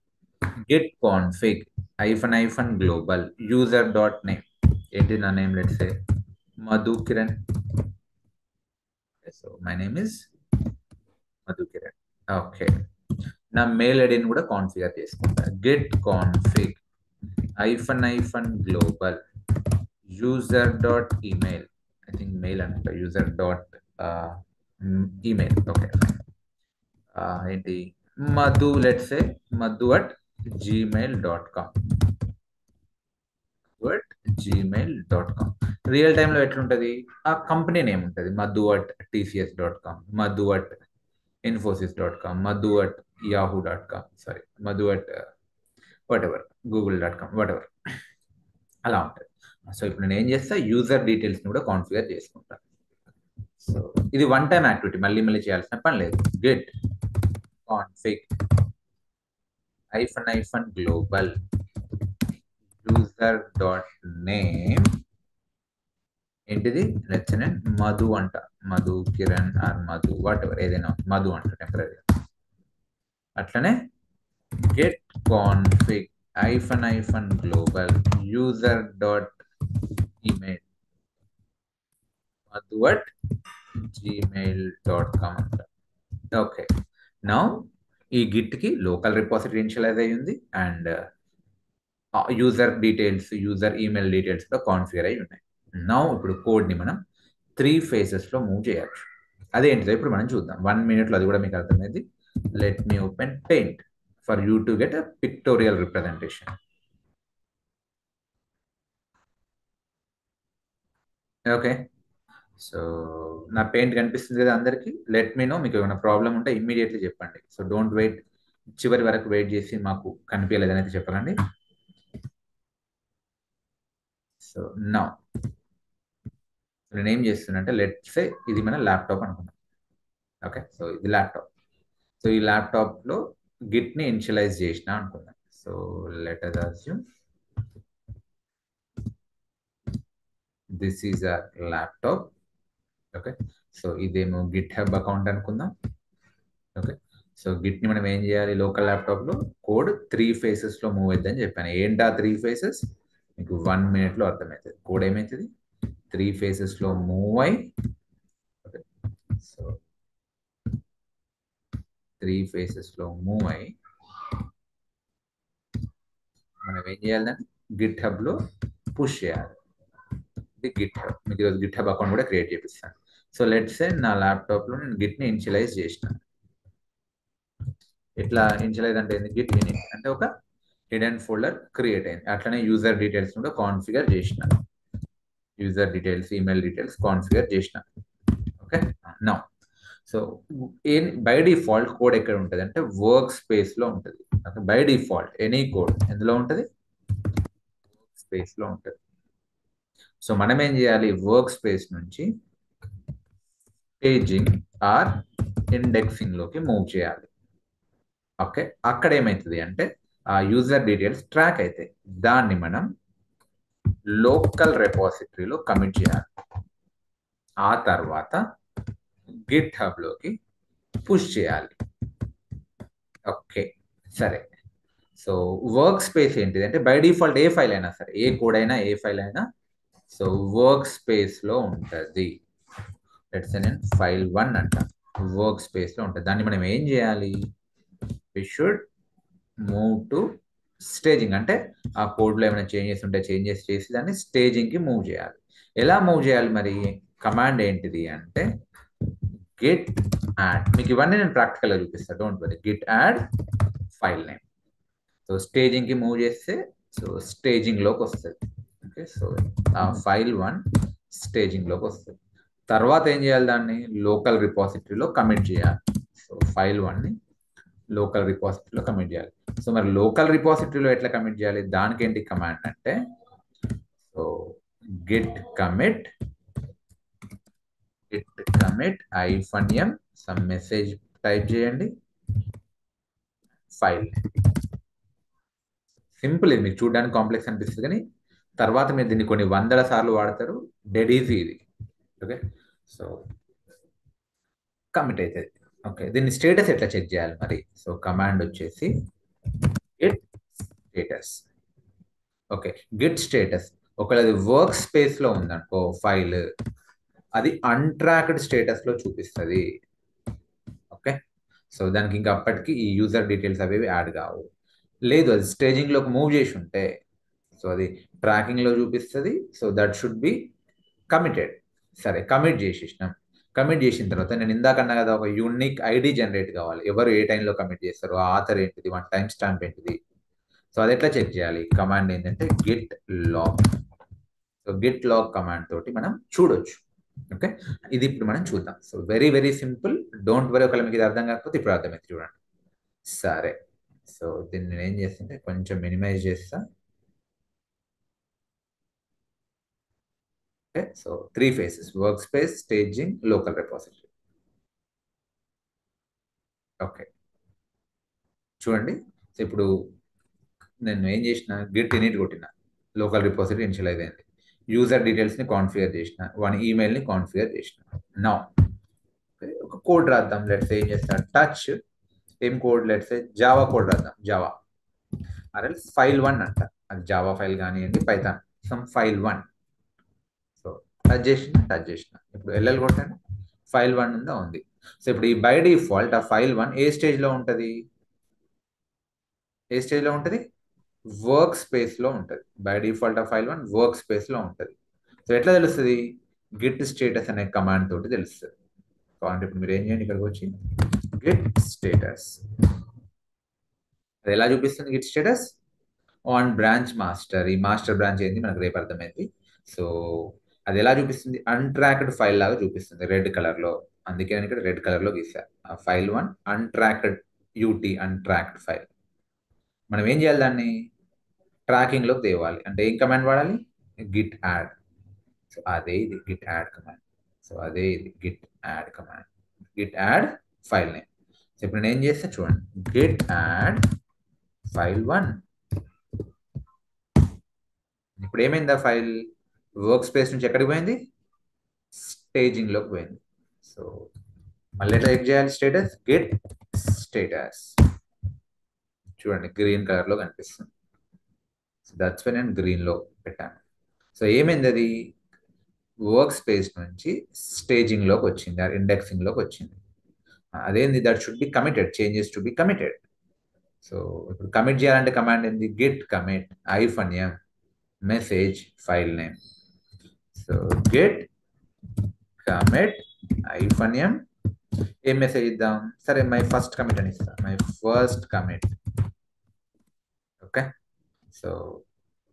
Git config -global user dot name. ఏంటి నా name, let's say Madhu Kiran. So my name is Madhu Kiran. Okay, నా మెయిల్ ఐడిని కూడా కాన్ఫిగర్ చేసుకుంటా. Git config -global user dot email. I think mail అనుకుంటా, యూజర్ డాట్ ఈమెయిల్. ఓకే ఏంటి, Madhu, let's say madu@gmail.com. gmail.com. Real టైంలో ఎట్లుంటుంది, ఆ కంపెనీ నేమ్ ఉంటుంది, madu@tcs.com, madu@infosys.com, madu@yahoo.com, sorry madu@whatever google.com, whatever అలా ఉంటుంది. సో ఇప్పుడు నేను ఏం చేస్తా, యూజర్ డీటెయిల్స్ని కూడా కాన్ఫిగర్ చేసుకుంటాను. సో ఇది వన్ టైం యాక్టివిటీ, మళ్ళీ మళ్ళీ చేయాల్సిన పని లేదు. Git config -global user dot name. ఏంటిది, లెట్స్ మధు అంట, Madhu Kiran or Madhu whatever, ఏదైనా మధు అంట టెంపరీ. అట్లనే git config -global user dot email madu@gmail.com అంట. ఓకే, నౌ ఈ గిట్కి లోకల్ రిపాజిటరీ ఇనిషియలైజ్ అయ్యింది and user details, user email details కూడా కాన్ఫిగర్ అయి ఉన్నాయి. నౌ ఇప్పుడు కోడ్ని మనం 3 ఫేసెస్లో మూవ్ చేయొచ్చు. అదేంటిదో ఇప్పుడు మనం చూద్దాం, 1 minute అది కూడా మీకు అర్థమైంది. Let me open paint for you to get a pictorial representation. Okay, so నా పెయింట్ కనిపిస్తుంది కదా అందరికీ. లెట్ మీ నో, మీకు ఏమైనా ప్రాబ్లం ఉంటే ఇమ్మీడియట్లీ చెప్పండి. సో డోంట్ వెయిట్, చివరి వరకు వెయిట్ చేసి మాకు కనిపించలేదని అయితే చెప్పాలండి. సో నా నేను ఏం చేస్తున్నా అంటే, లెట్స్ సే ఇది మన ల్యాప్టాప్ అనుకున్నాం. ఓకే, సో ఇది ల్యాప్టాప్. సో ఈ ల్యాప్టాప్లో గిట్ని ఇనిషియలైజ్ చేసిన అనుకున్నాం. So let us assume this is a laptop. Okay, so ఇదేమో గిట్ హబ్ అకౌంట్ అనుకుందాం. ఓకే. సో గిట్ని మనం ఏం చేయాలి, లోకల్ ల్యాప్టాప్లో కోడ్ 3 ఫేసెస్లో మూవ్ అవుతుందని చెప్పాను. ఏంటా 3 ఫేసెస్? మీకు 1 మినిట్లో అర్థమవుతుంది. కోడ్ ఏమవుతుంది, 3 ఫేసెస్లో మూవ్ అయి, ఓకే, సో 3 ఫేసెస్లో మూవ్ అయి మనం ఏం చేయాలంటే గిట్ హబ్లో పుష్ చేయాలి. ఇది గిట్ హబ్. మీకు ఈరోజు గిట్ హబ్ అకౌంట్ కూడా క్రియేట్ చేపిస్తాను. సో లెట్స్ సే నా ల్యాప్టాప్లో నేను గిట్ని ఇనిషియలైజ్ చేసిన. ఇట్లా ఇనిషియలైజ్ అంటే ఏంది, గిట్ ఇనిట్ అంటే ఒక హిడెన్ ఫోల్డర్ క్రియేట్ అయింది. అట్లనే యూజర్ డీటెయిల్స్ కూడా కాన్ఫిగర్ చేసిన. User details, email details configure చేసిన. Okay. Now so by default code ఎక్కడ ఉంటుంది అంటే వర్క్ స్పేస్ లో ఉంటుంది. బై డిఫాల్ట్ ఎనీ కోడ్ ఎందులో ఉంటుంది, వర్క్ స్పేస్ లో ఉంటుంది. సో మనం ఏం చేయాలి, వర్క్ స్పేస్ నుంచి పేజింగ్ ఆర్ ఇండెక్సింగ్ లోకి మూవ్ చేయాలి. ఓకే. అక్కడ ఏమవుతుంది అంటే ఆ యూజర్ డీటెయిల్స్ ట్రాక్ అయితే దాన్ని మనం లోకల్ రెపాజిటరీలో కమిట్ చేయాలి. ఆ తర్వాత గిట్ హబ్ లోకి పుష్ చేయాలి. ఓకే, సరే. సో వర్క్ స్పేస్ ఏంటిది అంటే బై డిఫాల్ట్ ఏ ఫైల్ అయినా సరే, ఏ కోడ్ అయినా ఏ ఫైల్ అయినా సో వర్క్ స్పేస్ లో ఉంటుంది. లెట్స్ సే నేను ఫైల్ 1 అంట, వర్క్ స్పేస్ లో ఉంటుంది. దాన్ని మనం ఏం చేయాలి, we should move to staging. అంటే ఆ కోడ్లో ఏమైనా చేంజెస్ ఉంటే చేంజెస్ చేసి దాన్ని స్టేజింగ్ కి మూవ్ చేయాలి. ఎలా మూవ్ చేయాలి మరి, కమాండ్ ఏంటిది అంటే గిట్ యాడ్. మీకు ఇవన్నీ నేను ప్రాక్టికల్గా చూపిస్తాను, don't worry. Git add file name. So staging కి మూవ్ చేస్తే సో స్టేజింగ్ లోకి వస్తుంది. ఓకే. సో ఆ ఫైల్ 1 స్టేజింగ్ లోకి వస్తుంది. తర్వాత ఏం చేయాలి, దాన్ని లోకల్ రిపాజిటరీలో కమిట్ చేయాలి. సో ఫైల్ 1ని లోకల్ రిపాజిటరీలో కమిట్ చేయాలి. సో మరి లోకల్ రిపాజిటరీలో ఎట్లా కమిట్ చేయాలి, దానికి ఏంటి కమాండ్ అంటే so Git commit -m some message type చేయండి, ఫైల్. సింపుల్. ఇది మీకు చూడడానికి కాంప్లెక్స్ అనిపిస్తుంది కానీ తర్వాత మీరు దీన్ని కొన్ని వందల సార్లు వాడతారు. డెడ్ ఈజీ ఇది. ఓకే. సో కమిట్ అవుతుంది. ఓకే. దీన్ని స్టేటస్ ఎట్లా చెక్ చేయాలి మరి, సో కమాండ్ వచ్చేసి Git status. Okay. Git status ఒకవేళ అది వర్క్ స్పేస్ లో ఉందనుకో ఫైల్, అది అన్ట్రాక్డ్ స్టేటస్ లో చూపిస్తుంది. ఓకే. సో దానికి ఇంకా అప్పటికి ఈ యూజర్ డీటెయిల్స్ అవి యాడ్ కావు. లేదు అది స్టేజింగ్ లోకి మూవ్ చేసి ఉంటే సో అది ట్రాకింగ్ లో చూపిస్తుంది. So that should be committed. సరే, కమిట్ చేసేసినాం. కమిట్ చేసిన తర్వాత నేను ఇందాకన్నా కదా ఒక యూనిక్ ఐడి జనరేట్ కావాలి, ఎవరు ఏ టైంలో కమిట్ చేస్తారు, ఆథర్ ఏంటిది, వన్ టైం స్టాంప్ ఏంటిది. సో అది ఎట్లా చెక్ చేయాలి, కమాండ్ ఏంటంటే git log. So git log command తోటి మనం చూడొచ్చు. ఓకే. ఇది ఇప్పుడు మనం చూద్దాం. So very very simple, don't worry. ఒకవేళ మీకు ఇది అర్థం కాకపోతే ఇప్పుడు అర్థమైంది చూడండి. సరే, సో దీన్ని నేను ఏం చేస్తుంటే కొంచెం మినిమైజ్ చేస్తా. Okay. So 3 faces, work space, staging, local repository. Okay, చూడండి. సో ఇప్పుడు నేను ఏం చేసిన, గిట్ ఇనిట్ కొట్టిన, లోకల్ రిపాజిటరీ ఇనిషియలైజ్ అయింది, యూజర్ డీటెయిల్స్ని కాన్ఫిగర్ చేసిన, వన్ ఈమెయిల్ని కాన్ఫిగర్ చేసిన. నౌ ఒక కోడ్ రాద్దాం. లెట్స్ ఏం చేస్తా, టచ్ ఏం కోడ్, లెట్స్ జావా కోడ్ రాద్దాం. జావా ఆర్ఎల్ ఫైల్ 1 అంట, అది జావా ఫైల్ కానివ్వండి, Python some file 1. So touch చేసిన ఇప్పుడు ఎల్ఎల్ కొట్టాను, ఫైల్ 1 ఉందా, ఉంది. సో ఇప్పుడు ఈ బై డిఫాల్ట్ ఆ ఫైల్ 1 ఏ స్టేజ్లో ఉంటుంది, ఏ స్టేజ్లో ఉంటుంది, వర్క్ స్పేస్లో ఉంటుంది. బై డిఫాల్ట్ ఆ ఫైల్ 1 వర్క్ స్పేస్లో ఉంటుంది. సో ఎట్లా తెలుస్తుంది, గిట్ స్టేటస్ అనే కమాండ్ తోటి తెలుస్తుంది. కాబట్టి ఇప్పుడు మీరు ఏం చేయండి, ఇక్కడికి వచ్చి గిట్ స్టేటస్. అది ఎలా చూపిస్తుంది Git status, on branch master. ఈ మాస్టర్ బ్రాంచ్ ఏంది మనకు రేపు అర్థమైంది. సో అది ఎలా చూపిస్తుంది, అన్ట్రాక్డ్ ఫైల్ లాగా చూపిస్తుంది రెడ్ కలర్ లో. అందుకే నేను ఇక్కడ రెడ్ కలర్ లో గీసా. ఫైల్ 1 అన్ట్రాక్డ్, యూటీ అన్ట్రాక్డ్ ఫైల్. మనం ఏం చేయాలి, దాన్ని ట్రాకింగ్ లోకి తేవాలి. అంటే ఏం కమాండ్ వాడాలి, గిట్ యాడ్. సో అదే ఇది గిట్ యాడ్ కమాండ్. సో అదే ఇది Git add command, Git add file name. So ఇప్పుడు నేను ఏం చేస్తా చూడండి, గిట్ యాడ్ ఫైల్ 1. ఇప్పుడు ఏమైంది, ఆ ఫైల్ వర్క్ స్పేస్ నుంచి ఎక్కడికి పోయింది, స్టేజింగ్ లోకి పోయింది. సో మళ్ళీ ఎట్లా చెక్ చేయాలి, స్టేటస్ గిట్ స్టేటస్ చూడండి గ్రీన్ కలర్లో కనిపిస్తుంది. సో దట్స్ వై నేను గ్రీన్లో పెట్టాను. సో ఏమైంది, అది వర్క్ స్పేస్ నుంచి స్టేజింగ్లోకి వచ్చింది, ఇండెక్సింగ్లోకి వచ్చింది. అదేంది, that should be committed, changes to be committed. So ఇప్పుడు కమిట్ చేయాలంటే కమాండ్ ఏంది, Git commit -m message file name. So Git commit -m ఏం మెసేజ్ ఇద్దాం, సరే మై ఫస్ట్ కమిట్ అని ఇస్తాం, my first commit. Okay, so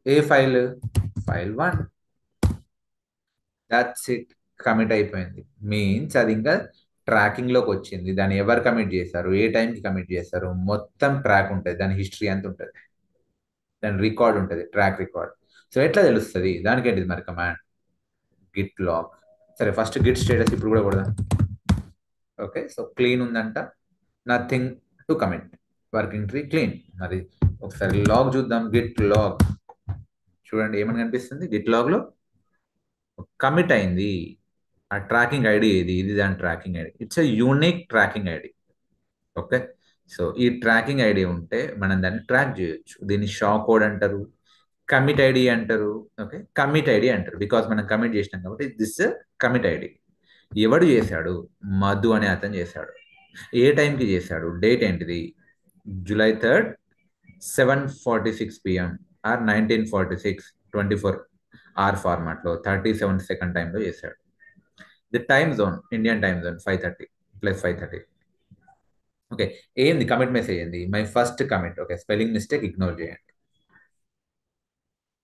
A file, file 1. That's it, commit అయిపోయింది. Means అది ఇంకా ట్రాకింగ్లోకి వచ్చింది. దాన్ని ఎవరు కమిట్ చేశారు, ఏ టైంకి కమిట్ చేశారు, మొత్తం ట్రాక్ ఉంటుంది, దాని హిస్టరీ అంత ఉంటుంది, దాని రికార్డ్ ఉంటుంది, ట్రాక్ రికార్డ్. సో ఎట్లా తెలుస్తుంది, దానికి ఏంటిది మరి కమాండ్, గిట్ లాగ్. సరే ఫస్ట్ గిట్ స్టేటస్ ఇప్పుడు కూడా కొడదాం. ఓకే, సో క్లీన్ ఉందంట, nothing to commit, working tree clean. మరి ఒకసారి లాగ్ చూద్దాం, గిట్ లాగ్ చూడండి ఏమని కనిపిస్తుంది, గిట్ లాగ్లో కమిట్ అయింది. ఆ ట్రాకింగ్ ఐడి ఏది, ఇది దాని tracking ID, it's a unique tracking ID. Okay, so ఈ ట్రాకింగ్ ఐడి ఉంటే మనం దాన్ని ట్రాక్ చేయొచ్చు. దీన్ని షా కోడ్ అంటారు, కమిట్ ఐడి అంటారు. ఓకే, కమిట్ ఐడి అంటారు బికాస్ మనం కమిట్ చేసినాం కాబట్టి దిస్ కమిట్ ఐడి. ఎవడు చేశాడు, మధు అనే అతను చేశాడు. ఏ టైంకి చేశాడు, డేట్ ఏంటిది, July 3rd 7:46 PM are 1946 24 hour ఫార్మాట్లో 37 సెకండ్ టైంలో చేశాడు. The time zone, Indian time zone 5:30 + 5:30. Okay, ఏంది కమిట్ మెసేజ్ ఏంది, my first commit. Okay, spelling mistake ignore చేయండి.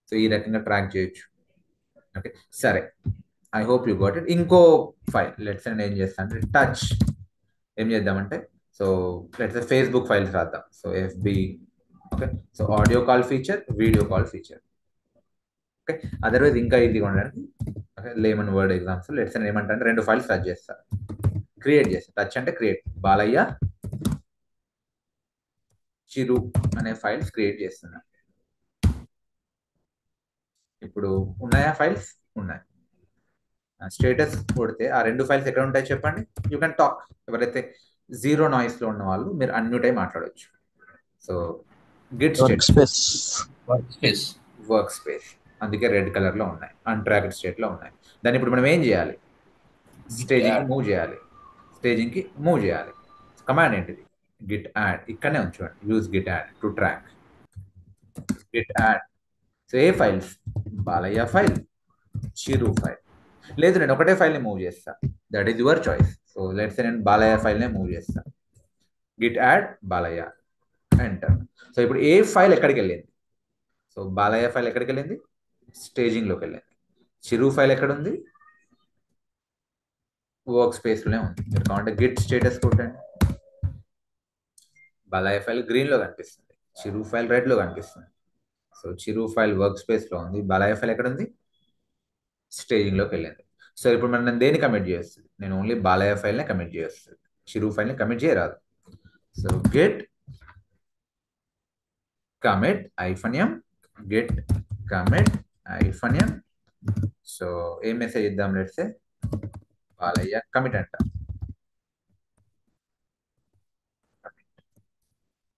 సో ఈ రకంగా ట్రాక్ చేయొచ్చు. ఓకే, సరే, I hope you got it. ఇంకో ఫైల్ లెట్స్ అండ్ ఏం చేస్తాను అంటే టచ్. ఏం చేద్దామంటే, సో లెట్స్ ఫేస్బుక్ ఫైల్స్ రాద్దాం. So FB. Okay, so audio call feature, video call feature. Okay, otherwise ఇంకా ఈజీగా ఉండడానికి okay lemon word exams let's and ఏమంటే 2 ఫైల్స్ టచ్ చేస్తా, క్రియేట్ చేస్తా. టచ్ అంటే క్రియేట్, బాలయ్య చిరు అనే ఫైల్స్ క్రియేట్ చేస్తున్నా. ఇప్పుడు ఉన్నాయా ఫైల్స్, ఉన్నాయి. స్టేటస్ కొడితే ఆ 2 ఫైల్స్ ఎక్కడ ఉంటాయి చెప్పండి, యూ కెన్ టాక్. ఎవరైతే జీరో నాయిస్లో ఉన్న వాళ్ళు మీరు అన్మ్యూట్ అయి మాట్లాడవచ్చు. So Git status work space, అందుకే రెడ్ కలర్లో ఉన్నాయి, అన్ట్రాక్డ్ స్టేట్లో ఉన్నాయి. దాన్ని ఇప్పుడు మనం ఏం చేయాలి, స్టేజింగ్కి మూవ్ చేయాలి. స్టేజింగ్కి మూవ్ చేయాలి. కమాండ్ ఏంటిది, గిట్ యాడ్. ఇక్కడనే ఉంచండి, use Git add to track. Git add. So A files, Balayya file, Chiru file. లేదు నేను ఒకటే ఫైల్ని మూవ్ చేస్తా, that is your choice. So let's నేను బాలయ్య ఫైల్నే మూవ్ చేస్తా. Git add Balayya, enter. So ఇప్పుడు ఏ ఫైల్ ఎక్కడికి వెళ్ళింది, సో బాలయ్య ఫైల్ ఎక్కడికి వెళ్ళింది, స్టేజింగ్లోకి వెళ్ళింది. చిరు ఫైల్ ఎక్కడ ఉంది, వర్క్ స్పేస్లోనే ఉంది. మీరు కావాలంటే గిట్ స్టేటస్ కొట్టండి, బాలయ్య ఫైల్ గ్రీన్లో కనిపిస్తుంది, చిరు ఫైల్ రెడ్లో కనిపిస్తుంది. సో చిరు ఫైల్ వర్క్ స్పేస్లో ఉంది, బాలయ్య ఫైల్ ఎక్కడ ఉంది, స్టేజింగ్లోకి వెళ్ళింది. సో ఇప్పుడు మనం దేన్ని కమిట్ చేస్తుంది, నేను ఓన్లీ బాలయ్య ఫైల్నే కమిట్ చేస్తుంది, చిరు ఫైల్ని కమిట్ చేయరాదు. So git commit -m, git commit -m. So ఏ మెసేజ్ ఇద్దాం, లెట్స్ సే బాలయ్య కమిట్ అంట.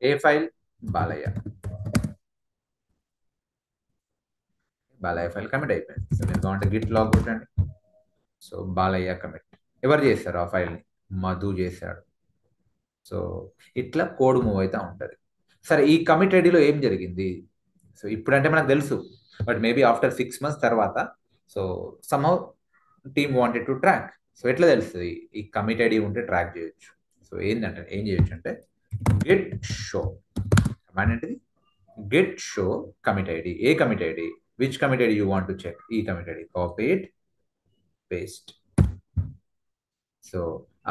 ఏ ఫైల్, బాలయ్య ఫైల్ కమిట్ అయిపోయింది. సో మీరు కావాలంటే గిట్ లాగ్ కొట్టండి. So Balayya commit. ఎవరు చేశారు ఆ ఫైల్ని, మధు చేశాడు. సో ఇట్లా కోడ్ మూవ్ అవుతూ ఉంటుంది. సరే ఈ కమిట్ ఐడిలో ఏం జరిగింది, సో ఇప్పుడంటే మనకు తెలుసు, బట్ మేబీ ఆఫ్టర్ 6 months తర్వాత so somehow team wanted to track. So ఎట్లా తెలుస్తుంది, ఈ కమిట్ ఐడి ఉంటే ట్రాక్ చేయొచ్చు. సో ఏంటంటే ఏం చేయొచ్చు అంటే గిట్ షో కమాండ్ ఏంటిది, గిట్ షో కమిట్ ఐడి. ఏ commit ID, which commit ID you want to check, ఈ commit ID. Copy it, paste. So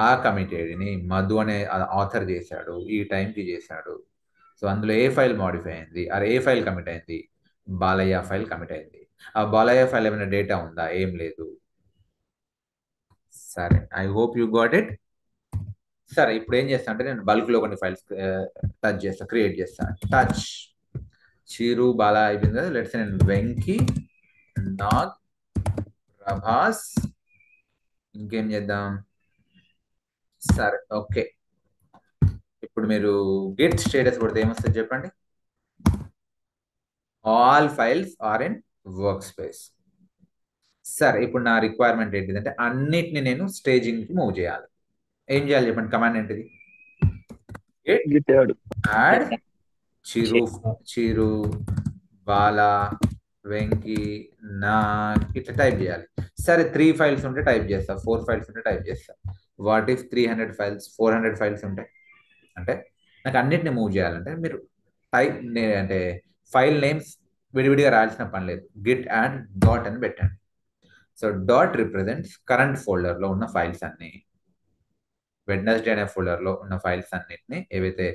ఆ కమిట్ ఐడిని మధు అనే ఆథర్ చేశాడు, ఈ టైంకి చేశాడు. సో అందులో ఏ ఫైల్ మాడిఫై అయింది, అరే ఏ ఫైల్ కమిట్ అయింది, బాలయ్య ఫైల్ కమిట్ అయింది. ఆ బాలయ్య ఫైల్ ఏమైనా డేటా ఉందా, ఏం లేదు. సరే, I hope you got it. సరే ఇప్పుడు ఏం చేస్తా అంటే నేను బల్క్లో కొన్ని ఫైల్స్ టచ్ చేస్తా, క్రియేట్ చేస్తా. టచ్ చిరు బాల అయిపోయింది కదా, లెట్స్ నేను వెంకీ, నాగ్, ప్రభాస్, ఇంకేం చేద్దాం. సరే ఓకే, ఇప్పుడు మీరు గిట్ స్టేటస్ కొడితే ఏమొస్తుంది చెప్పండి? All files are in work space. సరే, ఇప్పుడు నా రిక్వైర్మెంట్ ఏంటిదంటే అన్నిటిని నేను స్టేజింగ్కి మూవ్ చేయాలి. ఏం చేయాలి చెప్పండి? కమాండ్ ఏంటిది? గిట్ యాడ్ చిరు చిరు బాల వెంకి నా ఇట్లా టైప్ చేయాలి. సరే, 3 ఫైల్స్ ఉంటే టైప్ చేస్తా, 4 ఫైల్స్ ఉంటే టైప్ చేస్తా. వాట్ ఇఫ్ 300 ఫైల్స్ 400 ఫైల్స్ ఉంటాయి? అంటే నాకు అన్నిటిని మూవ్ చేయాలంటే మీరు టైప్ అంటే ఫైల్ నేమ్స్ విడివిడిగా రాయాల్సిన పని లేదు. గిట్ యాడ్ డాట్ అని పెట్టండి. సో డాట్ రిప్రజెంట్స్ కరెంట్ ఫోల్డర్లో ఉన్న ఫైల్స్ అన్ని, వెడ్నెస్డే అనే ఫోల్డర్లో ఉన్న ఫైల్స్ అన్నిటిని ఏవైతే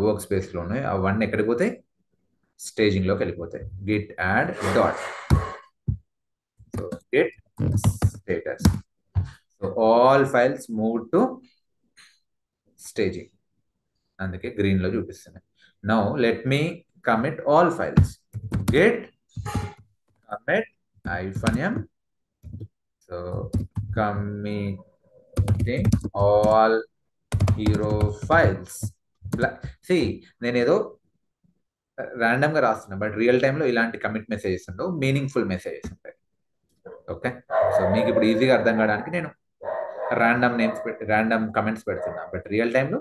వర్క్ స్పేస్లో ఉన్నాయో అవన్నీ ఎక్కడికి పోతాయి? స్టేజింగ్లోకి వెళ్ళిపోతాయి. Git add dot. So Git status. So all files move to staging, అందుకే గ్రీన్లో చూపిస్తున్నాయి. Now let me commit all files. Git commit -m. So committing all hero files. See, నేను ఏదో ర్యాండమ్ గా రాస్తున్నా, బట్ రియల్ టైంలో ఇలాంటి కమిట్ మెసేజెస్ ఉండవు, మీనింగ్ఫుల్ మెసేజెస్ ఉంటాయి. ఓకే, సో మీకు ఇప్పుడు ఈజీగా అర్థం కావడానికి నేను ర్యాండమ్ కమెంట్స్ పెడుతున్నా, బట్ రియల్ టైంలో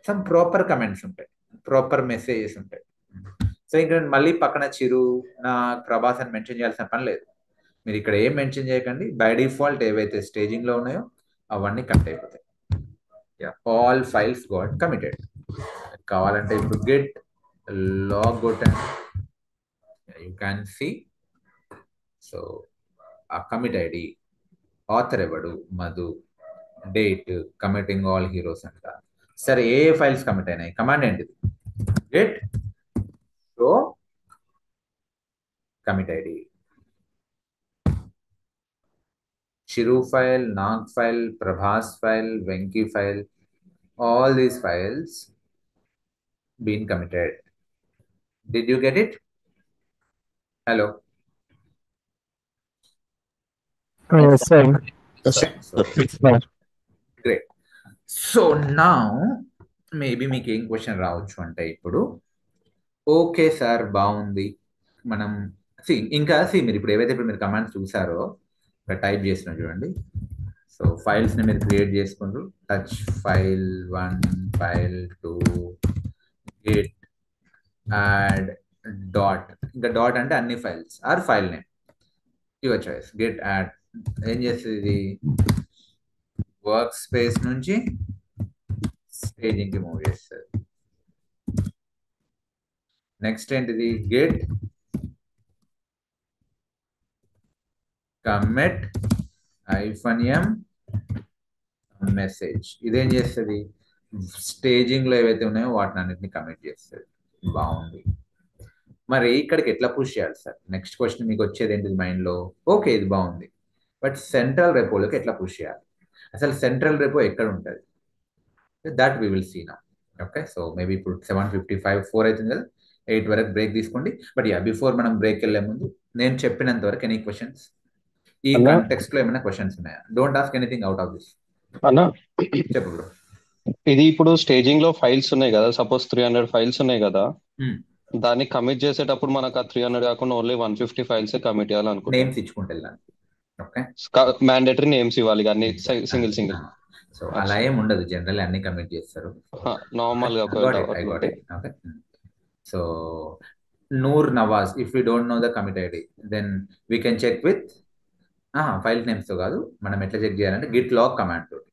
సమ్ ప్రాపర్ కమెంట్స్ ఉంటాయి, ప్రాపర్ మెసేజెస్ ఉంటాయి. సో ఇంకా మళ్ళీ పక్కన చిరు నా ప్రభాస్ అని మెన్షన్ చేయాల్సిన పని లేదు. మీరు ఇక్కడ ఏం మెన్షన్ చేయకండి, బై డిఫాల్ట్ ఏవైతే స్టేజింగ్లో ఉన్నాయో అవన్నీ కమిట్ అయిపోతాయి. All files got committed. కావాలంటే ఇప్పుడు గెట్ లాగ్ కొట్టండి, యూ క్యాన్ సీ. సో ఆ కమిట్ ఐడి, ఆథర్ ఎవడు Madhu, date, committing all heroes అంట. సరే, ఏ ఫైల్స్ కమిట్ అయినాయి? కమాండ్ ఏంటిది? Get show commit ID. Chiru file, Nag file, Prabhas file, Venki file, all these files been committed. Did you get it? Hello? Sir. Okay, so great. So now maybe మీకు ఏం question రావచ్చు అంటే ఇప్పుడు okay sir బాగుంది, మనం ఇంకా మీరు ఇప్పుడు ఏవైతే మీరు కమాండ్స్ చూసారో టైప్ చేసిన చూడండి. సో ఫైల్స్ని మీరు క్రియేట్ చేసుకుంటారు. Touch file 1, file 2, git add dot. ఇంకా డాట్ అంటే అన్ని files or file name, your choice. Git add ఏం చేస్తుంది? వర్క్ స్పేస్ నుంచి స్టేజింగ్కి మూవ్ చేస్తుంది. నెక్స్ట్ ఏంటిది? Git commit -m message. ఇదేం చేస్తుంది? స్టేజింగ్లో ఏవైతే ఉన్నాయో వాటిని అన్నిటిని కమిట్ చేస్తుంది. బాగుంది. మరి ఇక్కడికి ఎట్లా పుష్ చేయాలి సార్? నెక్స్ట్ క్వశ్చన్ మీకు వచ్చేది ఏంటిది మైండ్లో? ఓకే ఇది బాగుంది, బట్ సెంట్రల్ రెపోలోకి ఎట్లా పుష్ చేయాలి? అసలు సెంట్రల్ రెపో ఎక్కడ ఉంటుంది? That we will see now. Okay, so maybe ఇప్పుడు 7:55 4 అవుతుంది కదా, 8 వరకు బ్రేక్ తీసుకోండి. బట్ బిఫోర్ మనం బ్రేక్ వెళ్ళే ముందు నేను చెప్పినంత వరకు ఎనీ క్వశ్చన్స్, ఈ కాంటెక్స్ట్ లో ఏమైనా క్వశ్చన్స్ ఉన్నాయా? Don't ask anything out of this. అన్నా, చెప్పు బ్రో. ఇది ఇప్పుడు స్టేజింగ్ లో ఫైల్స్ ఉన్నాయి కదా, సపోజ్ 300 ఫైల్స్ ఉన్నాయి కదా, దాన్ని కమిట్ చేసేటప్పుడు మనకు ఆ 300 కాకుండా ఓన్లీ 150 ఫైల్స్ కమిట్ చేయాలనుకుంటున్నాం. నేమ్స్ ఇచ్చుకుంటే వెళ్ళాలి. ఓకే, మ్యాండేటరీ నేమ్స్ ఇవ్వాలి అన్ని సింగిల్. సో అలా ఏం ఉండదు, జనరల్ అన్ని కమిట్ చేస్తారు నార్మల్ గా. Okay, so Noor Nawaz, if you don't know the commit ID then we can check with file నేమ్స్తో కాదు, మనం ఎట్లా చెక్ చేయాలంటే గిట్ లాగ్ కమాండ్ తోటి.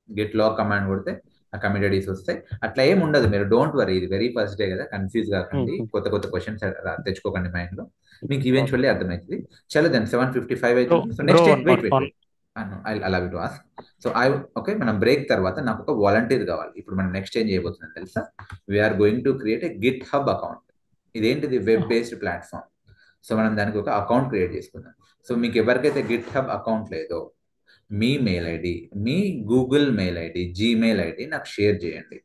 గిట్ లాగ్ కమాండ్ కొడితే ఆ కమిట్ ఐడీస్ వస్తాయి. అట్లా ఏం ఉండదు, మీరు డోంట్ వరీ, ఇది వెరీ ఫస్ట్ డే కదా, కన్ఫ్యూజ్ కాకండి, కొత్త క్వశ్చన్స్ తెచ్చుకోకండి మైండ్లో, మీకు ఈవెన్చువల్లీ అర్థమవుతుంది. చలో దెన్ 7:55 అవుతుంది. సో నెక్స్ట్ వెయిట్ అలా టు ఆస్క్. సో ఓకే, మనం బ్రేక్ తర్వాత నాకు ఒక వాలంటీర్ కావాలి. ఇప్పుడు మనం నెక్స్ట్ ఏం చేయబోతున్నాం తెలుసా? We are going to create a GitHub account. ఇదేంటిది? Web based platform. సో మనం దానికి ఒక అకౌంట్ క్రియేట్ చేసుకుందాం. సో మీకు ఎవరికైతే గిట్ హబ్ అకౌంట్ లేదో మీ మెయిల్ ఐడి, మీ Google mail ID, Gmail ID నాకు షేర్ చేయండి.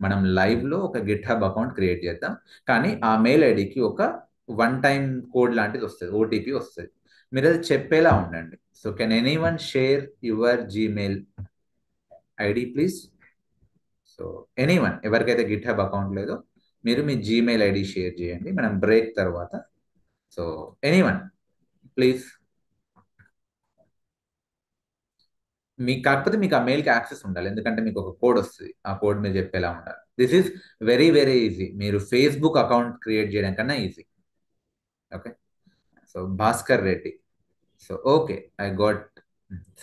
మనం లైవ్లో ఒక గిట్ హబ్ అకౌంట్ క్రియేట్ చేద్దాం. కానీ ఆ మెయిల్ ఐడికి ఒక 1 టైం కోడ్ లాంటిది వస్తుంది, ఓటీపీ వస్తుంది. మీరు అది చెప్పేలా ఉండండి. So can anyone share your Gmail ID please? So anyone ఎవరికైతే గిట్ హబ్ అకౌంట్ లేదో మీరు మీ జీమెయిల్ ఐడి షేర్ చేయండి మనం బ్రేక్ తర్వాత. సో ఎనీవన్ ప్లీజ్, మీకు కాకపోతే మీకు ఆ మెయిల్కి యాక్సెస్ ఉండాలి, ఎందుకంటే మీకు ఒక కోడ్ వస్తుంది, ఆ కోడ్ మీరు చెప్పేలా ఉండాలి. This is very very easy, మీరు ఫేస్బుక్ అకౌంట్ క్రియేట్ చేయడం కన్నా easy. Okay, so Bhaskar Reddy. So okay, I got,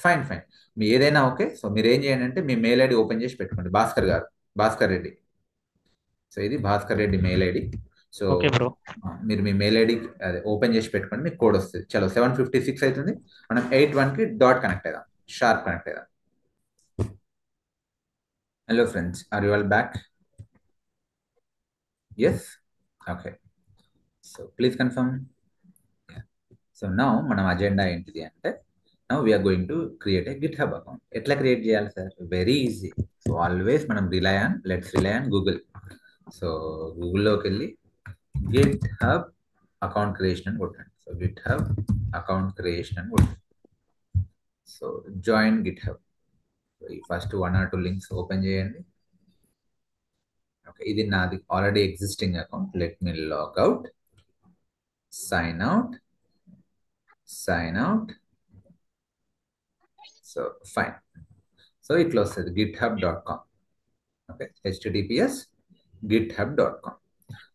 fine fine, మీ ఏదైనా ఓకే. సో మీరు ఏం చేయండి అంటే మీ మెయిల్ ఐడి ఓపెన్ చేసి పెట్టుకోండి, భాస్కర్ గారు, భాస్కర్ రెడ్డి. సో ఇది Bhaskar Reddy mail ID. So okay bro. మీరు మీ మెయిల్ ఐడి అదే ఓపెన్ చేసి పెట్టుకోండి, మీకు కోడ్ వస్తుంది. చలో 7:56 అవుతుంది, మనం 8:1కి డాట్ కనెక్ట్ అయ్యాం, షార్ప్ కనెక్ట్ అయ్యాం. Hello friends, are you all back? Yes, okay. So please confirm. So now మనం అజెండా ఏంటిది అంటే, now we are going to create a GitHub account. ఎట్లా క్రియేట్ చేయాలి sir? Very easy. So always మనం let's rely on Google. So గూగుల్లోకి వెళ్ళి GitHub account creation అని కొట్టండి. So GitHub account creation అని కొట్టండి. So join GitHub. ఈ ఫస్ట్ 1 or 2 లింక్స్ ఓపెన్ చేయండి. ఓకే, ఇది నాది already existing account. Let me log out, sign out, sign out. So fine. So ఇట్లా వస్తుంది github.com. Okay, https github.com.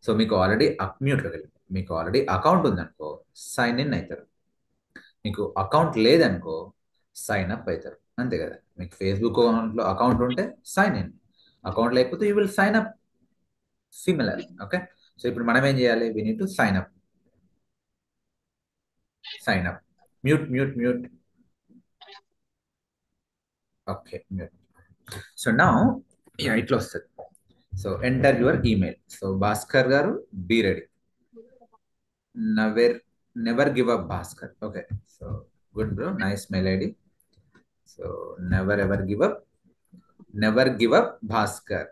So మీకు already మ్యూట్లో వెళ్ళి మీకు ఆల్రెడీ అకౌంట్ ఉందనుకో సైన్ ఇన్ అవుతారు, మీకు అకౌంట్ లేదనుకో సైన్ అప్ అవుతారు, అంతే కదా. మీకు ఫేస్బుక్ అకౌంట్లో అకౌంట్ ఉంటే సైన్ ఇన్, అకౌంట్ లేకపోతే you will sign up, similar. Okay, so ఇప్పుడు మనం ఏం చేయాలి? We need to sign up, sign up, mute mute mute. Okay, mute. So now ఇట్లా వస్తుంది. So enter your email. So Bhaskar garu, be ready. Never give up Bhaskar. Okay, so good bro, nice mail ID. So never ever give up, never give up Bhaskar.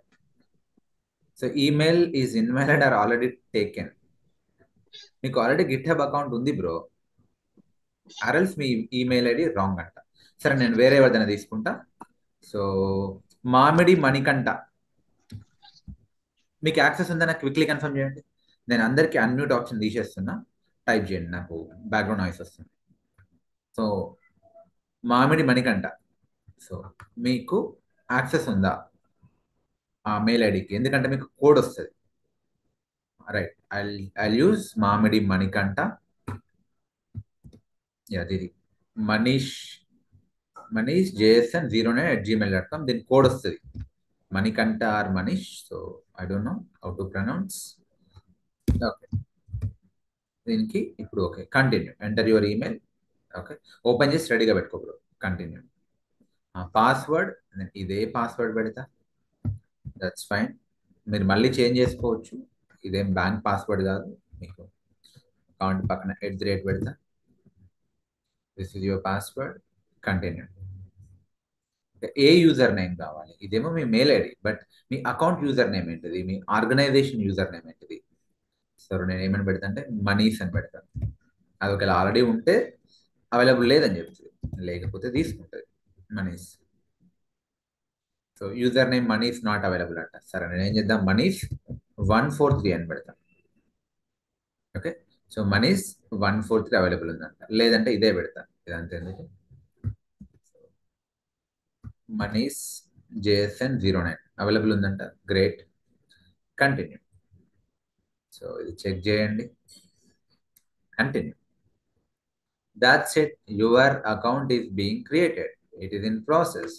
So email is invalid or already taken. మీకు already Git hub account ఉంది bro, ఆర్ఎల్స్ మీ email ID wrong అంట. సరే నేను వేరే ఎవరిదైనా తీసుకుంటా. So మామిడి మణికంఠ, మీకు యాక్సెస్ ఉందా? నాకు క్విక్లీ కన్ఫర్మ్ చేయండి. నేను అందరికీ అన్మ్యూట్ ఆప్షన్ తీసేస్తున్నా, టైప్ చేయండి, నాకు బ్యాక్గ్రౌండ్ నాయిస్ వస్తుంది. సో మామిడి మణికంఠ, సో మీకు యాక్సెస్ ఉందా ఆ మెయిల్ ఐడికి? ఎందుకంటే మీకు కోడ్ వస్తుంది. రైట్, ఐ యూజ్ మామిడి మణికంఠ. ఇది మనీష్ JSN09@gmail.com. దీని కోడ్ వస్తుంది Manikanta or Manish. So I don't know how to pronounce. Okay, దీనికి ఇప్పుడు okay, continue, enter your email. Okay, open చేసి రెడీగా పెట్టుకోకూడదు, కంటిన్యూ. పాస్వర్డ్ ఇదే పాస్వర్డ్ పెడతా, దట్స్ ఫైన్. మీరు మళ్ళీ చేంజ్ చేసుకోవచ్చు, ఇదేం బ్యాంక్ పాస్వర్డ్ కాదు. మీకు అకౌంట్ పక్కన @ పెడతా. This is your password, continue. ఏ యూజర్ నేమ్ కావాలి? ఇదేమో మీ మెయిల్ ఐడి, బట్ మీ అకౌంట్ యూజర్ నేమ్ ఏంటిది? మీ ఆర్గనైజేషన్ యూజర్ నేమ్ ఏంటిది? సో నేను ఏమని పెడతా అంటే మనీస్ అని పెడతాను. అది ఒకవేళ ఆల్రెడీ ఉంటే అవైలబుల్ లేదని చెప్తుంది, లేకపోతే తీసుకుంటుంది మనీస్. సో యూజర్ నేమ్ మనీస్ నాట్ అవైలబుల్ అంట. సరే నేను ఏం చేద్దాం, మనీస్ 143 అని పెడతాను. ఓకే, సో మనీస్ 143 అవైలబుల్ ఉందంట, లేదంటే ఇదే పెడతాను, ఇదంతే. ఎందుకు మనీస్ JSN09 అవైలబుల్ ఉందంట, గ్రేట్, కంటిన్యూ. సో ఇది చెక్ చేయండి, continue. That's it, your account is being created, it is in process,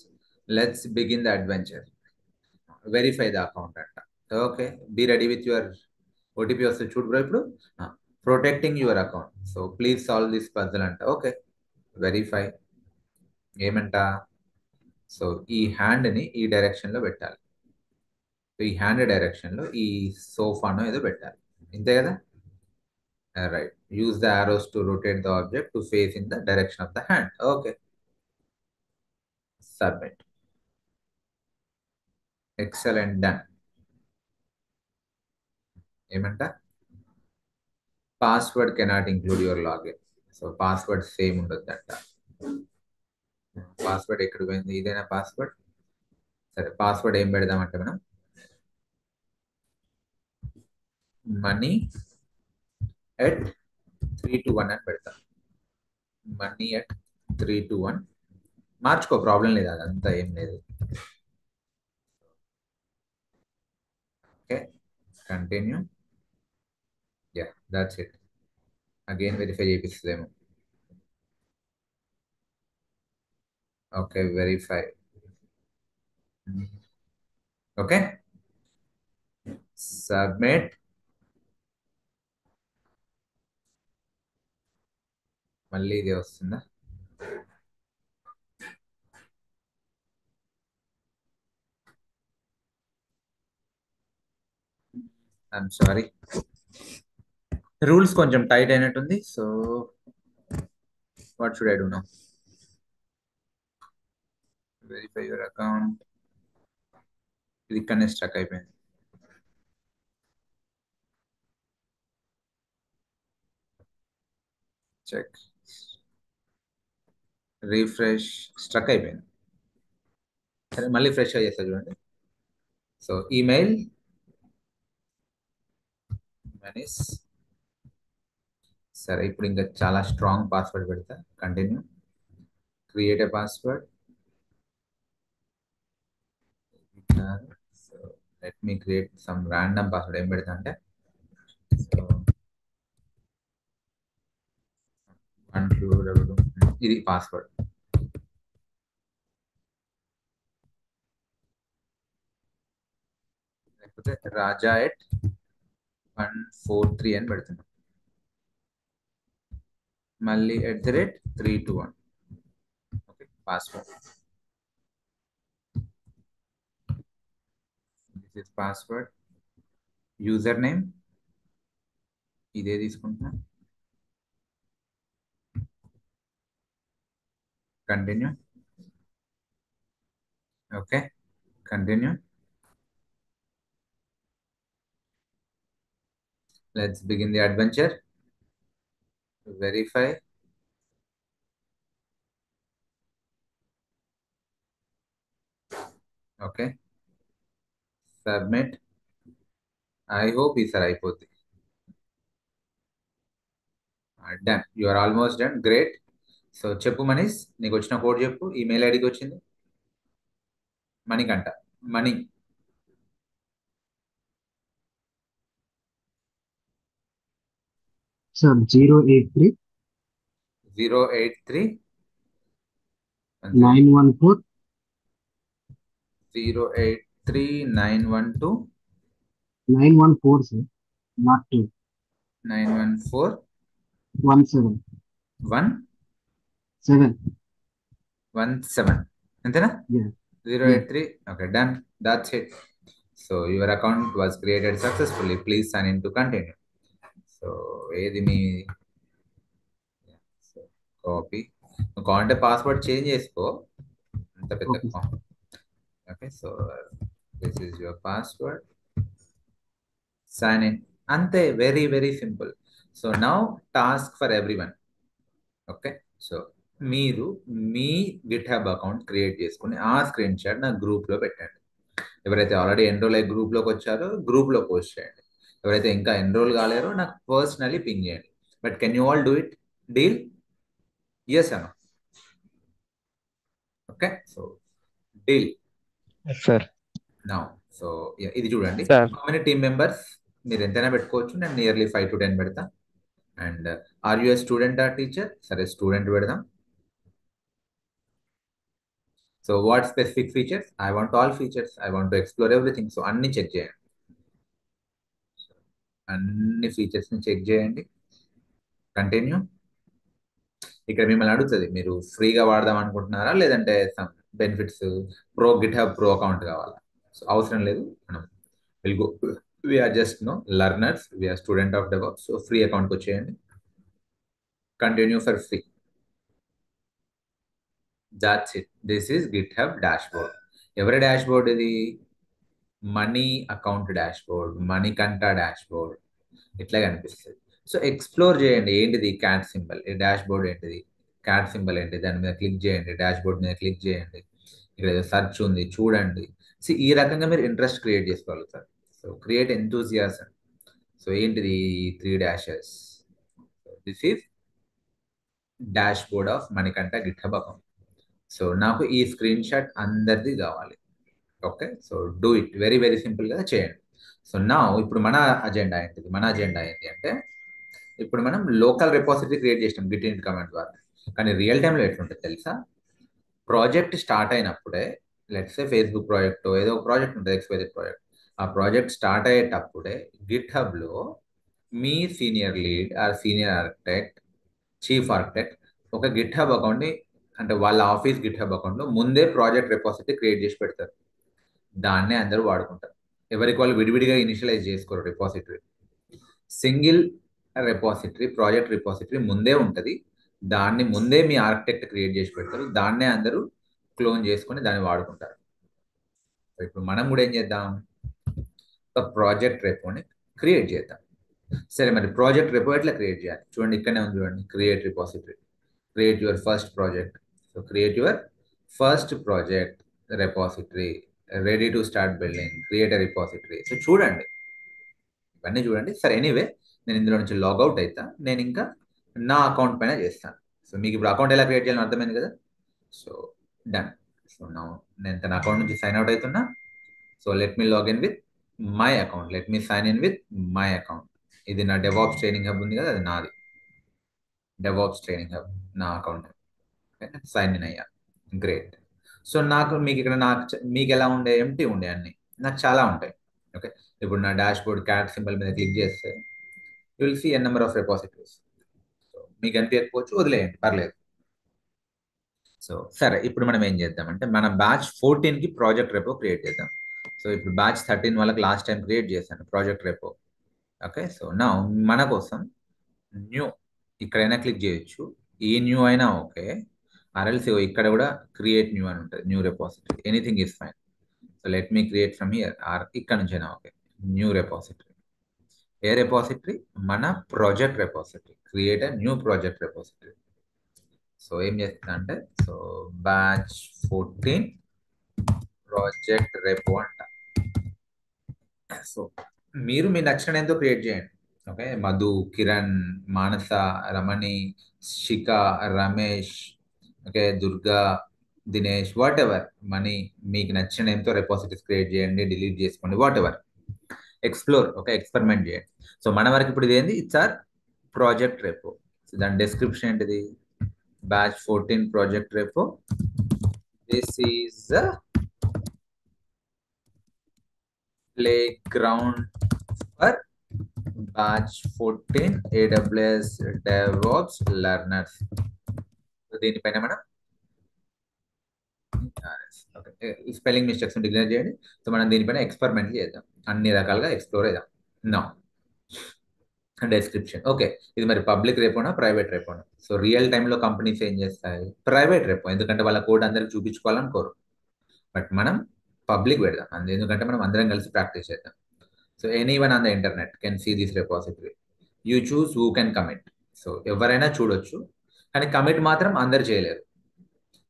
let's begin the adventure. Verify the account అంట. Okay, be ready with your OTP వస్తుంది చూడు bro ఇప్పుడు. Protecting your account, so please solve this puzzle అంట. Okay, verify ఏమంట? So ఈ హ్యాండ్ని ఈ డైరెక్షన్లో పెట్టాలి, ఈ హ్యాండ్ డైరెక్షన్లో ఈ సోఫాను ఏదో పెట్టాలి, ఇంతే కదా. Right, use the arrows to rotate the object to face in the direction of the hand. Okay, submit. Excellent, done. ఏమంట? Password cannot include your login. So password same ఉండొద్దంట. పాస్వర్డ్ ఎక్కడ పోయింది? ఇదేనా పాస్వర్డ్? సరే పాస్వర్డ్ ఏం పెడదామంటే మనం money@321 అని పెడతాం. money@321 మార్చుకో, ప్రాబ్లం లేదు, అదంతా ఏం లేదు. Okay, continue. Yeah, that's it. Again verify చేపిస్తుందేమో. Okay, verify. Okay, submit. మళ్ళీ ఇదే వస్తుందా? ఐఎమ్ సారీ, రూల్స్ కొంచెం టైట్ అయినట్టుంది. So what should I do now? Verify your account. ఇది ఇక్కడనే స్ట్రక్ అయిపోయింది. చెక్, రీఫ్రెష్, స్ట్రక్ అయిపోయింది. సరే మళ్ళీ ఫ్రెష్గా చేస్తా చూడండి. So email Manish. సరే ఇప్పుడు ఇంకా చాలా స్ట్రాంగ్ పాస్వర్డ్ పెడతా. Continue, create a password. So let me create some random password. ఏం పెడతా అంటే సో 1222 ఇది పాస్వర్డ్. లేకపోతే raja@143 అని పెడుతున్నాం. మళ్ళీ @321. Okay, password. This is password. User name ఇదే తీసుకుంటున్నా. Continue. Okay, continue. Let's begin the adventure. Verify. Okay, submit. I hope ఈసారి అయిపోద్ది. Done, you are almost done. Great. So చెప్పు మనీష్, నీకు వచ్చిన కోడ్ చెప్పు. ఈమెయిల్ ఐడికి వచ్చింది Manikanta. Mani sir 083 083 914 083 912 914 sir, not 2 914 17 17. అంతేనా? yeah 083. Okay, done. That's it. So your account was created successfully. Please sign in to continue. So ఏది మీ కాపీ కావాలంటే పాస్వర్డ్ చేంజ్ చేసుకో, అంత పెద్ద. Okay, sir. Okay, so this is your password. Sign in. అంతే, very very simple. So now task for everyone. Okay, so మీరు మీ GitHub account create చేసుకుని ఆ స్క్రీన్ షాట్ నా గ్రూప్లో పెట్టండి. ఎవరైతే ఆల్రెడీ ఎన్రోల్ అయ్యి గ్రూప్లోకి వచ్చారో గ్రూప్లో పోస్ట్ చేయండి. ఎవరైతే ఇంకా ఎన్రోల్ కాలేరో నాకు పర్సనలీ పింగ్ చేయండి. But can you all do it? Deal? Yes అన్న. Okay, so deal sir. Now. So ఇది చూడండి. Sir. How many team members? మీరు ఎంతైనా పెట్టుకోవచ్చు. నేను నియర్లీ 5 to 10 పెడతా. And are you a student or teacher? సరే స్టూడెంట్ పెడదాం. So what specific features? I want all features. I want to explore everything. So అన్ని చెక్ చేయండి. అన్ని ఫీచర్స్ని చెక్ చేయండి. కంటిన్యూ. ఇక్కడ మిమ్మల్ని అడుగుతుంది మీరు ఫ్రీగా వాడదాం అనుకుంటున్నారా లేదంటే some benefits, GitHub pro account కావాలా? సో అవసరం లేదు. మనం will go, we are just learners, we are student of develop. So free అకౌంట్కి వచ్చేయండి. Continue for free. That's it. This is GitHub dashboard. ఎవరి డాష్ బోర్డ్ ఇది? Mani account dashboard, Manikanta dashboard. ఇట్లా కనిపిస్తుంది. సో ఎక్స్ప్లోర్ చేయండి. ఏంటిది cat symbol? ఈ dashboard ఏంటిది? క్యాట్ సింబల్ ఏంటి? దాని మీద క్లిక్ చేయండి. డాష్ బోర్డ్ మీద క్లిక్ చేయండి. ఇక్కడ ఏదో సెర్చ్ ఉంది, చూడండి. ఈ రకంగా మీరు ఇంట్రెస్ట్ క్రియేట్ చేసుకోగలుగుతారు. So create enthusiasm. సో ఏంటిది 3 dashes. This is dash board of Manikanta GitHub account. So నాకు ఈ స్క్రీన్ షాట్ అందరిది కావాలి. Okay, so do it. Very very సింపుల్గా చేయండి. సో నా ఇప్పుడు మన అజెండా ఏంటిది? మన అజెండా ఏంటి అంటే, ఇప్పుడు మనం లోకల్ రిపోజిటరీ క్రియేట్ చేసినాం గిట్ ఇనిట్ కమాండ్ ద్వారా. కానీ రియల్ టైంలో ఎట్లుంటుంది తెలుసా? ప్రాజెక్ట్ స్టార్ట్ అయినప్పుడే, లెట్స్ సే ఫేస్బుక్ ప్రాజెక్ట్ ఏదో ఒక ప్రాజెక్ట్ ఉంటుంది, ఎక్స్పైరీ ప్రాజెక్ట్. ఆ ప్రాజెక్ట్ స్టార్ట్ అయ్యేటప్పుడే గిట్ హబ్లో మీ senior lead or senior architect, chief architect ఒక గిట్ హబ్ అకౌంట్ని, అంటే వాళ్ళ ఆఫీస్ గిట్ హబ్ అకౌంట్లో ముందే ప్రాజెక్ట్ రిపోజిటరీ క్రియేట్ చేసి పెడతారు. దాన్నే అందరూ వాడుకుంటారు. ఎవరికి వాళ్ళు విడివిడిగా ఇనిషియలైజ్ చేసుకోరు repository. Single repository, project repository ముందే ఉంటుంది. దాన్ని ముందే మీ ఆర్కిటెక్ట్ క్రియేట్ చేసి పెడతారు. దాన్నే అందరూ క్లోన్ చేసుకొని దాన్ని వాడుకుంటారు. ఇప్పుడు మనం కూడా ఏం చేద్దాం? ఒక ప్రాజెక్ట్ రెపోని క్రియేట్ చేద్దాం. సరే, మరి ప్రాజెక్ట్ రెపో ఎట్లా క్రియేట్ చేయాలి? చూడండి, ఇక్కడనే ఉంది చూడండి, create repository, create your first project. So create your first project repository, ready to start building, create a repository. So చూడండి, ఇవన్నీ చూడండి. సరే, ఎనీవే నేను ఇందులో నుంచి లాగౌట్ అవుతా. నేను ఇంకా నా అకౌంట్ పైన చేస్తాను. సో మీకు ఇప్పుడు అకౌంట్ ఎలా క్రియేట్ చేయాలని అర్థమైంది కదా? So done. సో నేను తన అకౌంట్ నుంచి సైన్ అవుట్ అవుతున్నా. So let me login with my account, let me sign in with my account. ఇది నా డెవాప్స్ ట్రైనింగ్ హబ్ ఉంది కదా, అది నాది. డెవాప్స్ ట్రైనింగ్ హబ్ నా అకౌంట్. సైన్ ఇన్ అయ్యా. గ్రేట్. సో మీకు ఇక్కడ మీకు ఎలా ఉండే? ఎంటీ ఉండే అన్ని. నాకు చాలా ఉంటాయి. ఓకే, ఇప్పుడు నా డాష్ బోర్డ్ క్యాట్ సింబల్ మీద క్లిక్ చేస్తే you will see a number of repositories. So మీకు అనిపించకపోవచ్చు, వదిలేయండి, పర్లేదు. సో సరే, ఇప్పుడు మనం ఏం చేద్దామంటే, మన బ్యాచ్ 14కి ప్రాజెక్ట్ రెపో క్రియేట్ చేద్దాం. సో ఇప్పుడు బ్యాచ్ 13 వాళ్ళకి లాస్ట్ టైం క్రియేట్ చేశాను ప్రాజెక్ట్ రెపో. ఓకే, సో నా మన కోసం న్యూ ఇక్కడైనా క్లిక్ చేయొచ్చు, ఈ న్యూ అయినా ఓకే. ఆర్ఎల్సి ఇక్కడ కూడా క్రియేట్ న్యూ అని ఉంటుంది, new repository, anything is fine. So let me create from here, or ఇక్కడ నుంచైనా ఓకే. New repository. ఏ రెపోజిటరీ? మన project repository. Create a new project repository. So ఏం చేస్తున్నా అంటే, సో బ్యాచ్ 14 ప్రాజెక్ట్ రెపో అంట. సో మీరు మీ నచ్చిన ఏంతో క్రియేట్ చేయండి. Okay, Madhu, Kiran, Manasa, Ramani, Shikha, Ramesh, okay, Durga, Dinesh, whatever మనీ, మీకు నచ్చిన ఏంతో రెపోజిటరీస్ క్రియేట్ చేయండి, డిలీట్ చేసుకోండి, what ever. Explore, okay, experiment చేయండి. సో మన వరకు ఇప్పుడు ఇది ఏంది? It's our project repo. So దాని డిస్క్రిప్షన్ ఏంటిది? Batch 14 project repo. This is playground for batch 14 AWS DevOps learners. So దీనిపైన మనం స్పెల్లింగ్ మిస్టేక్స్ డిక్లేర్ చేయండి. సో మనం దీనిపైన ఎక్స్పెరిమెంట్ చేద్దాం, అన్ని రకాలుగా ఎక్స్ప్లోర్ చేద్దాం. నా డెస్క్రిప్షన్ ఓకే. ఇది మరి పబ్లిక్ రేపోనా, ప్రైవేట్ రేపోనా? సో రియల్ టైంలో కంపెనీస్ ఏం చేస్తాయి? ప్రైవేట్ రేపో, ఎందుకంటే వాళ్ళ కోడ్ అందరికి చూపించుకోవాలనుకోరు. బట్ మనం పబ్లిక్ పెడదాం, ఎందుకంటే మనం అందరం కలిసి ప్రాక్టీస్ చేద్దాం. So anyone on the internet can see this repository. You choose who can commit. So ఎవరైనా చూడొచ్చు, కానీ కమిట్ మాత్రం అందరు చేయలేరు.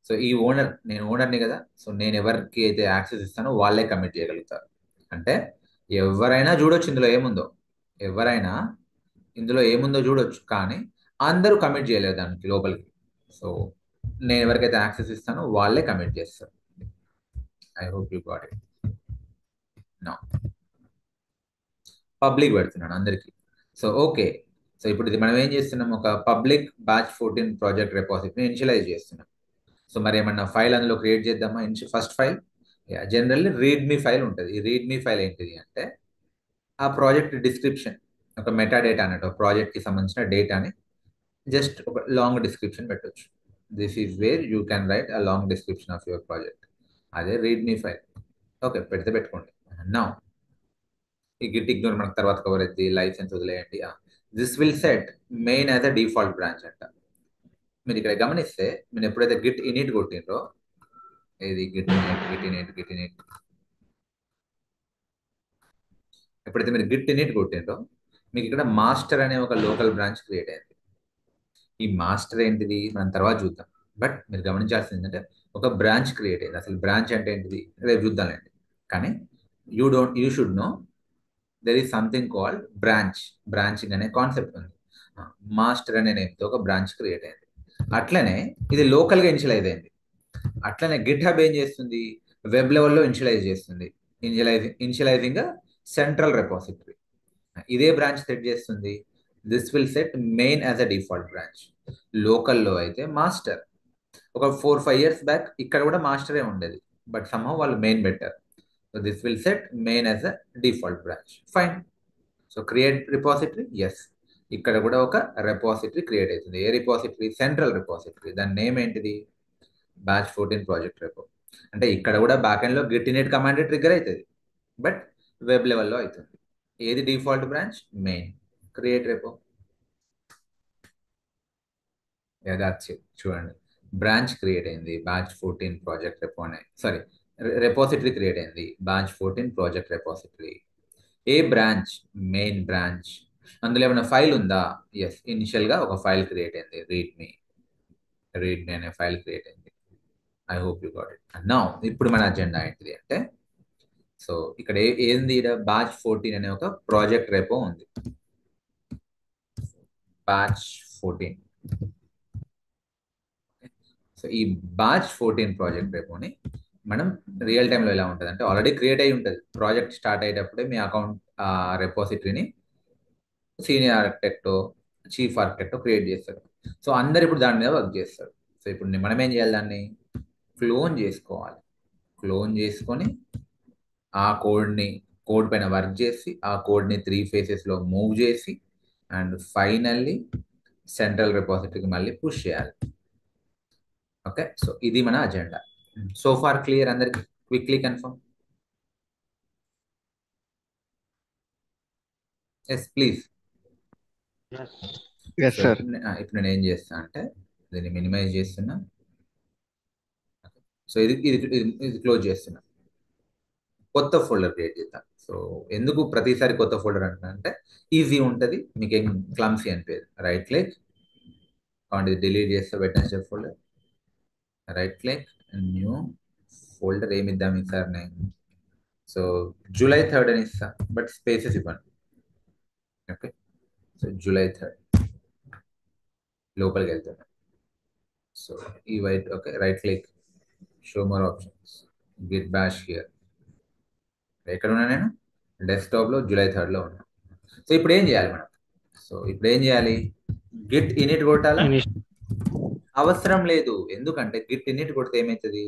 సో ఈ ఓనర్, నేను ఓనర్ని కదా, సో నేను ఎవరికి అయితే యాక్సెస్ ఇస్తానో వాళ్ళే కమిట్ చేయగలుగుతారు. అంటే ఎవరైనా చూడొచ్చు ఇందులో ఏముందో, ఎవరైనా ఇందులో ఏముందో చూడొచ్చు, కానీ అందరూ కమిట్ చేయలేరు దానికి లోపలికి. సో నేను ఎవరికైతే యాక్సెస్ ఇస్తానో వాళ్ళే కమిట్ చేస్తారు. I hope you got it. No public పెడుతున్నాను అందరికి. సో ఓకే, సో ఇప్పుడు ఇది మనం ఏం చేస్తున్నాం? ఒక పబ్లిక్ బ్యాచ్ 14 ప్రాజెక్ట్ రెపోజిటరీని ఇనిషియలైజ్ చేస్తున్నాం. సో మరి ఏమన్నా ఫైల్ అందులో క్రియేట్ చేద్దామా? ఫస్ట్ ఫైల్ జనరల్లీ రీడ్ మీ ఫైల్ ఉంటుంది. ఈ రీడ్ మీ ఫైల్ ఏంటిది అంటే, ఆ ప్రాజెక్ట్ డిస్క్రిప్షన్, ఒక మెటా డేటా అన్నట్టు, ప్రాజెక్ట్కి సంబంధించిన డేటాని జస్ట్ ఒక లాంగ్ డిస్క్రిప్షన్ పెట్టవచ్చు. This is where you can write a long description of your project. అదే రీడ్ మీ ఫైల్. ఓకే, పెట్టుకోండి. నా ఈ గిట్ ఇగ్నోర్ మనకు తర్వాత కవర్ అవుతుంది, లైసెన్స్ వదిలేయండి. This will set main as a default branch అంట. మీరు ఇక్కడ గమనిస్తే, మీరు ఎప్పుడైతే గిట్ ఇనిట్ కొట్టినరో, ఇది గిట్ ఇనిట్ ఎప్పుడైతే మీరు గిట్ ఇనిట్ కొట్టినరో, మీకు ఇక్కడ మాస్టర్ అనే ఒక లోకల్ బ్రాంచ్ క్రియేట్ అయింది. ఈ మాస్టర్ ఏంటిది మనం తర్వాత చూద్దాం. బట్ మీరు గమనించాల్సింది ఏంటంటే, ఒక బ్రాంచ్ క్రియేట్ అయింది. అసలు బ్రాంచ్ అంటే ఏంటిది రేపు చూద్దామండి. కానీ you should know there is something called branching అనే కాన్సెప్ట్ ఉంది. మాస్టర్ అనే నేమ్తో ఒక బ్రాంచ్ క్రియేట్ అయింది. అట్లనే ఇది లోకల్గా ఇనిషియలైజ్ అయింది. అట్లనే గిట్ హబ్ ఏం చేస్తుంది, వెబ్ లెవెల్లో ఇనిషియలైజ్ చేస్తుంది. Initialising central repository. ఇదే బ్రాంచ్ సెట్ చేస్తుంది. This will set main as a default branch. లోకల్లో అయితే మాస్టర్. ఒక 4-5 years బ్యాక్ ఇక్కడ కూడా మాస్టరే ఉండేది, బట్ సమ్హౌ వాళ్ళు main better. So this will set main as a default branch. Fine. So create repository, yes. ఇక్కడ కూడా ఒక రెపాజిటరీ క్రియేట్ అవుతుంది. ఏ రిపాజిటరీ? Central repository. దాని నేమ్ ఏంటిది? Batch 14 project repo. అంటే ఇక్కడ కూడా బ్యాక్ ఎండ్లో గిట్ ఇనిట్ కమాండ్ ట్రిగ్గర్ అవుతుంది, బట్ వెబ్ లెవెల్లో అవుతుంది. ఏది default branch? Main. Create repo. చూడండి, బ్రాంచ్ క్రియేట్ అయింది బ్యాచ్ 14 ప్రాజెక్ట్ రెపో అనే, సారీ, రెపాజిటరీ క్రియేట్ అయింది బ్యాచ్ 14 ప్రాజెక్ట్ రెపాజిటరీ. ఏ బ్రాంచ్? Main branch. అందులో ఏమైనా ఫైల్ ఉందా? ఎస్, ఇనిషియల్గా ఒక ఫైల్ క్రియేట్ అయింది, రీడ్మీ అనే ఫైల్ క్రియేట్ అయింది. I hope you got it. Now ఇప్పుడు మన అజెండా ఏంటిది అంటే, సో ఇక్కడ ఏంది, బ్యాచ్ 14 అనే ఒక ప్రాజెక్ట్ రెపో ఉంది. బ్యాచ్ 14. సో ఈ బ్యాచ్ 14 ప్రాజెక్ట్ రెపోని మనం రియల్ టైంలో ఎలా ఉంటుంది అంటే, ఆల్రెడీ క్రియేట్ అయి ఉంటుంది. ప్రాజెక్ట్ స్టార్ట్ అయ్యేటప్పుడే మీ అకౌంట్ రెపాజిటరీని senior architect, chief architect create చేస్తారు. సో అందరు ఇప్పుడు దాని మీద వర్క్ చేస్తారు. సో ఇప్పుడు మనం ఏం చేయాలి, దాన్ని క్లోన్ చేసుకోవాలి. క్లోన్ చేసుకొని ఆ కోడ్ పైన వర్క్ చేసి, ఆ కోడ్ని 3 phases మూవ్ చేసి, అండ్ ఫైనల్లీ సెంట్రల్ రెపాజిటరీకి మళ్ళీ పుష్ చేయాలి. ఓకే, సో ఇది మన అజెండా. సో ఫార్ క్లియర్ అందరికి? Quickly confirm. Yes please. Yes sir. ఇప్పుడు నేను ఏం చేస్తా అంటే, దీన్ని మినిమైజ్ చేస్తున్నా. సో ఇది క్లోజ్ చేస్తున్నా. కొత్త ఫోల్డర్ క్రియేట్ చేద్దాం. సో ఎందుకు ప్రతిసారి కొత్త ఫోల్డర్ అంటున్నా అంటే, ఈజీ ఉంటుంది, మీకు ఏం క్లమ్సీ అనిపించదు. రైట్ క్లిక్, ఇది డిలీట్ చేస్తే పెట్టిన folder. Right click, new folder. ఏమి ఇద్దాం ఈసారి నేను? సో July 3rd అని ఇస్తా, బట్ స్పేసెస్ ఇవ్వండి. ఓకే, సో July 3rd లోపలికి వెళ్తున్నా. సో ఈ white, okay, right click, show more options, Git bash here. ఎక్కడ ఉన్నా నేను? డెస్క్టాప్లో July 3rd ఉన్నా. సో ఇప్పుడు ఏం చేయాలి మనం? సో ఇప్పుడు ఏం చేయాలి? గిట్ ఇనిట్ కొట్టాలా? అవసరం లేదు, ఎందుకంటే గిట్ ఇనిట్ కొడితే ఏమవుతుంది,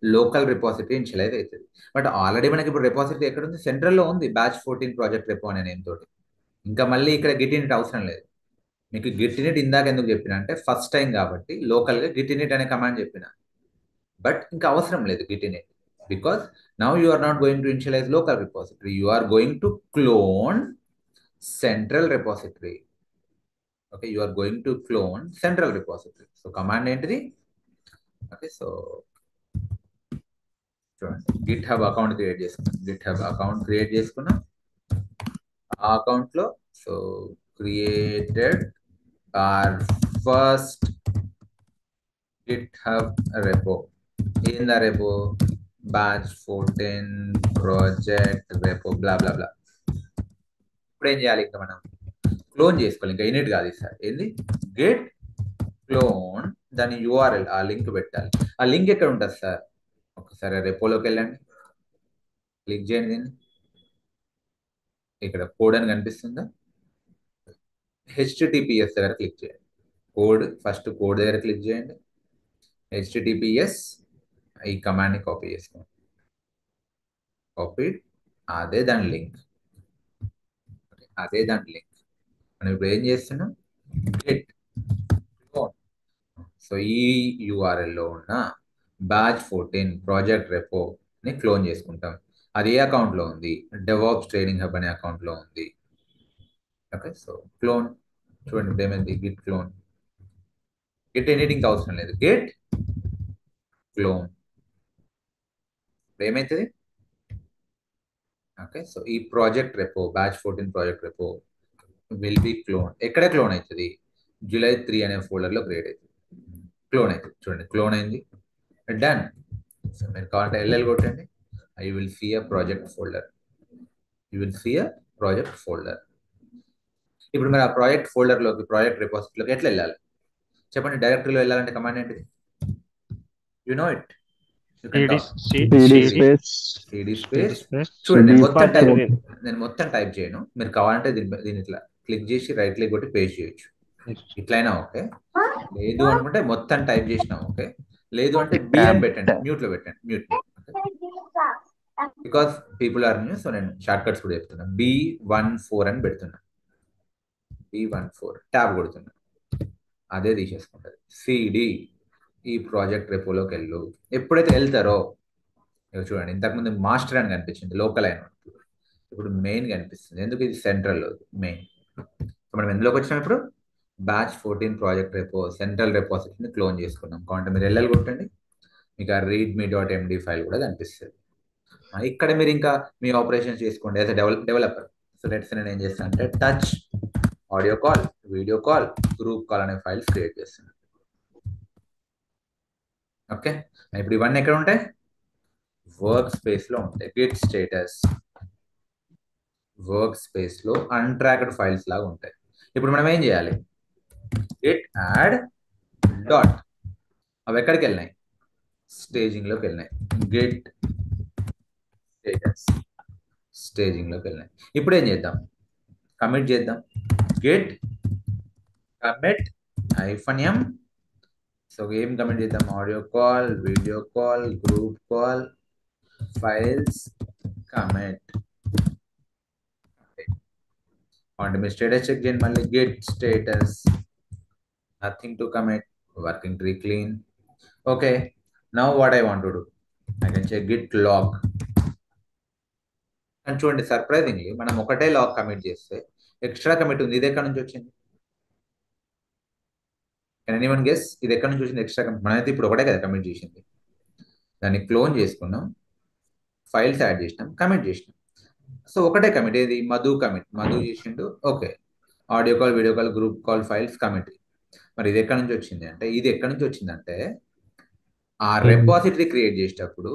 లోకల్ రిపాజిటరీ ఇనిషియలైజ్ అవుతుంది. బట్ ఆల్రెడీ మనకి ఇప్పుడు రిపాజిటరీ ఎక్కడ ఉంది? సెంట్రల్లో ఉంది, బ్యాచ్ 14 ప్రాజెక్ట్ రెపో అనే నేమ్ తోటి. ఇంకా మళ్ళీ ఇక్కడ గిట్ ఇనిట్ అవసరం లేదు. మీకు గిట్ ఇనిట్ ఇందాక ఎందుకు చెప్పిన అంటే, ఫస్ట్ టైం కాబట్టి లోకల్గా గిట్ ఇనిట్ అనే కమాండ్ చెప్పిన, బట్ ఇంకా అవసరం లేదు git init, because now you are not going to initialise local repository, you are going to clone central repository. Okay, you are going to clone central repository. So command ఏంటిది? Okay, so చూడండి, GitHub account create చేసుకున్నాం. ఆ అకౌంట్లో so created our first GitHub repo. ఏందా repo? Batch 14 project repo blah blah blah. ఇప్పుడు ఏం చేయాలి? ఇంకా మనం క్లోన్ చేసుకోవాలి. ఇంకా ఇనిట్ కాదు సార్, ఏంది? గిట్ క్లోన్, దాని URL, ఆ లింక్ పెట్టాలి. ఆ లింక్ ఎక్కడ ఉంటుంది సార్? ఒకసారి రెపోలోకి వెళ్ళండి, క్లిక్ చేయండి దీన్ని. ఇక్కడ కోడ్ అని కనిపిస్తుందా? HTTPS దగ్గర క్లిక్ చేయండి. ఫస్ట్ కోడ్ దగ్గర క్లిక్ చేయండి. HTTPS, ఈ కమాండ్ని కాపీ చేసుకోండి. కాపీడ్, అదే దాని లింక్. మనం ఇప్పుడు ఏం చేస్తున్నాం? Git clone. సో ఈ URLలో ఉన్న బ్యాచ్ 14 ప్రాజెక్ట్ రెపోని క్లోన్ చేసుకుంటాం. అది ఏ అకౌంట్లో ఉంది? డెవాప్స్ ట్రైనింగ్ హబ్ అనే అకౌంట్లో ఉంది. Okay, so clone. చూడండి ఇప్పుడు ఏమైంది? Git clone. గిట్ ఎడిటింగ్ అవసరం లేదు, గిట్ క్లోన్. ఇప్పుడు ఏమవుతుంది? ఓకే, సో ఈ project repo, batch 14 project repo will be clone. ఎక్కడ క్లోన్ అవుతుంది? July 3 అనే ఫోల్డర్లో క్రియేట్ అవుతుంది, క్లోన్ అవుతుంది. చూడండి, క్లోన్ అయింది. డన్. సో మీరు కావాలంటే LL కొట్టండి, you will see a project folder. You will see a project folder. ఇప్పుడు మీరు ఆ ప్రాజెక్ట్ ఫోల్డర్లోకి ప్రాజెక్ట్ రిపోజిటరీలోకి ఎట్లా వెళ్ళాలి చెప్పండి. డైరెక్టరీలో వెళ్ళాలంటే కమాండ్ ఏంటిది? You know it. You can talk. cd space CD space. space చూడండి నేను cd మొత్తం టైప్ చేయను. మీరు కావాలంటే దీని ఇట్లా క్లిక్ చేసి రైట్ క్లిక్ కొట్టి పేస్ట్ చేయొచ్చు. ఇట్లయినా ఓకే. లేదు అనుకుంటే మొత్తం టైప్ చేసినా ఓకే. లేదు అంటే బి అని పెట్టండి, మ్యూట్ లో పెట్టండి, mute. Because people are new, so నేను షార్ట్ కట్స్ కూడా చెప్తున్నా. B14 అని పెడుతున్నా. B14 ట్యాబ్ కొడుతున్నా, అదే తీసేసుకుంటుంది. సిడి ఈ ప్రాజెక్ట్ రెపోలోకి వెళ్ళు. ఎప్పుడైతే వెళ్తారో చూడండి, ఇంతకుముందు మాస్టర్ అని కనిపించింది లోకల్ అయిన, ఇప్పుడు మెయిన్ కనిపిస్తుంది. ఎందుకు? ఇది సెంట్రల్ మెయిన్. మనం ఎందులోకి వచ్చినాం ఇప్పుడు? బ్యాచ్ 14 ప్రాజెక్ట్ రెపో సెంట్రల్ రెపోజిటరీని క్లోన్ చేసుకున్నాం. కాబట్టి మీరు ఎల్ఎల్ కొట్టండి, మీకు ఆ readme.md ఫైల్ కూడా కనిపిస్తుంది. ఇక్కడ మీరు ఇంకా మీ ఆపరేషన్స్ చేసుకోండి యాజ్ డెవలపర్. సో లెట్స్ నేను ఏం చేస్తాను అంటే touch, audio call, video call, group call అనే ఫైల్స్ క్రియేట్ చేస్తున్నాను. ఓకే, ఇప్పుడు ఇవన్నీ ఎక్కడ ఉంటాయి? వర్క్ స్పేస్ లో ఉంటాయి. గిట్ స్టేటస్ వర్క్ స్పేస్ లో అన్ట్రాక్డ్ ఫైల్స్ లాగా ఉంటాయి. ఇప్పుడు మనం ఏం చేయాలి? గిట్ యాడ్ డాట్, అవి ఎక్కడికి వెళ్ళినాయి? స్టేజింగ్ లోకి వెళ్ళినాయి. గిట్ స్టేటస్ స్టేజింగ్ లోకి వెళ్ళినాయి. ఇప్పుడు ఏం చేద్దాం? కమిట్ చేద్దాం. Git commit -m. సో ఏం కమిట్ చేద్దాం? Audio call, video call, group call, files commit. అంటే మీ స్టేటస్ చెక్ చేయండి మళ్ళీ. Git status, nothing to commit, working tree clean. Okay, now what I want to do, I can check git log. అని చూడండి, surprisingly మనం ఒకటే log commit చేస్తే extra commit ఉంది. ఇది ఎక్కడి నుంచి వచ్చింది? కెన్ ఎనీవన్ గెస్ ఇది ఎక్కడి నుంచి వచ్చింది ఎక్స్ట్రా కమిట్? మనమైతే ఇప్పుడు ఒకటే కదా కమిట్ చేసింది. దాన్ని క్లోన్ చేసుకున్నాం, ఫైల్స్ యాడ్ చేసినాం, కమిట్ చేసినాం. సో ఒకటే కమిట్. ఏది? మధు కమిట్. మధు చేసిండు. Okay, audio call, video call, group call, files commit. మరి ఇది ఎక్కడి నుంచి వచ్చింది అంటే, ఇది ఎక్కడి నుంచి వచ్చిందంటే ఆ రెపాజిటరీ క్రియేట్ చేసేటప్పుడు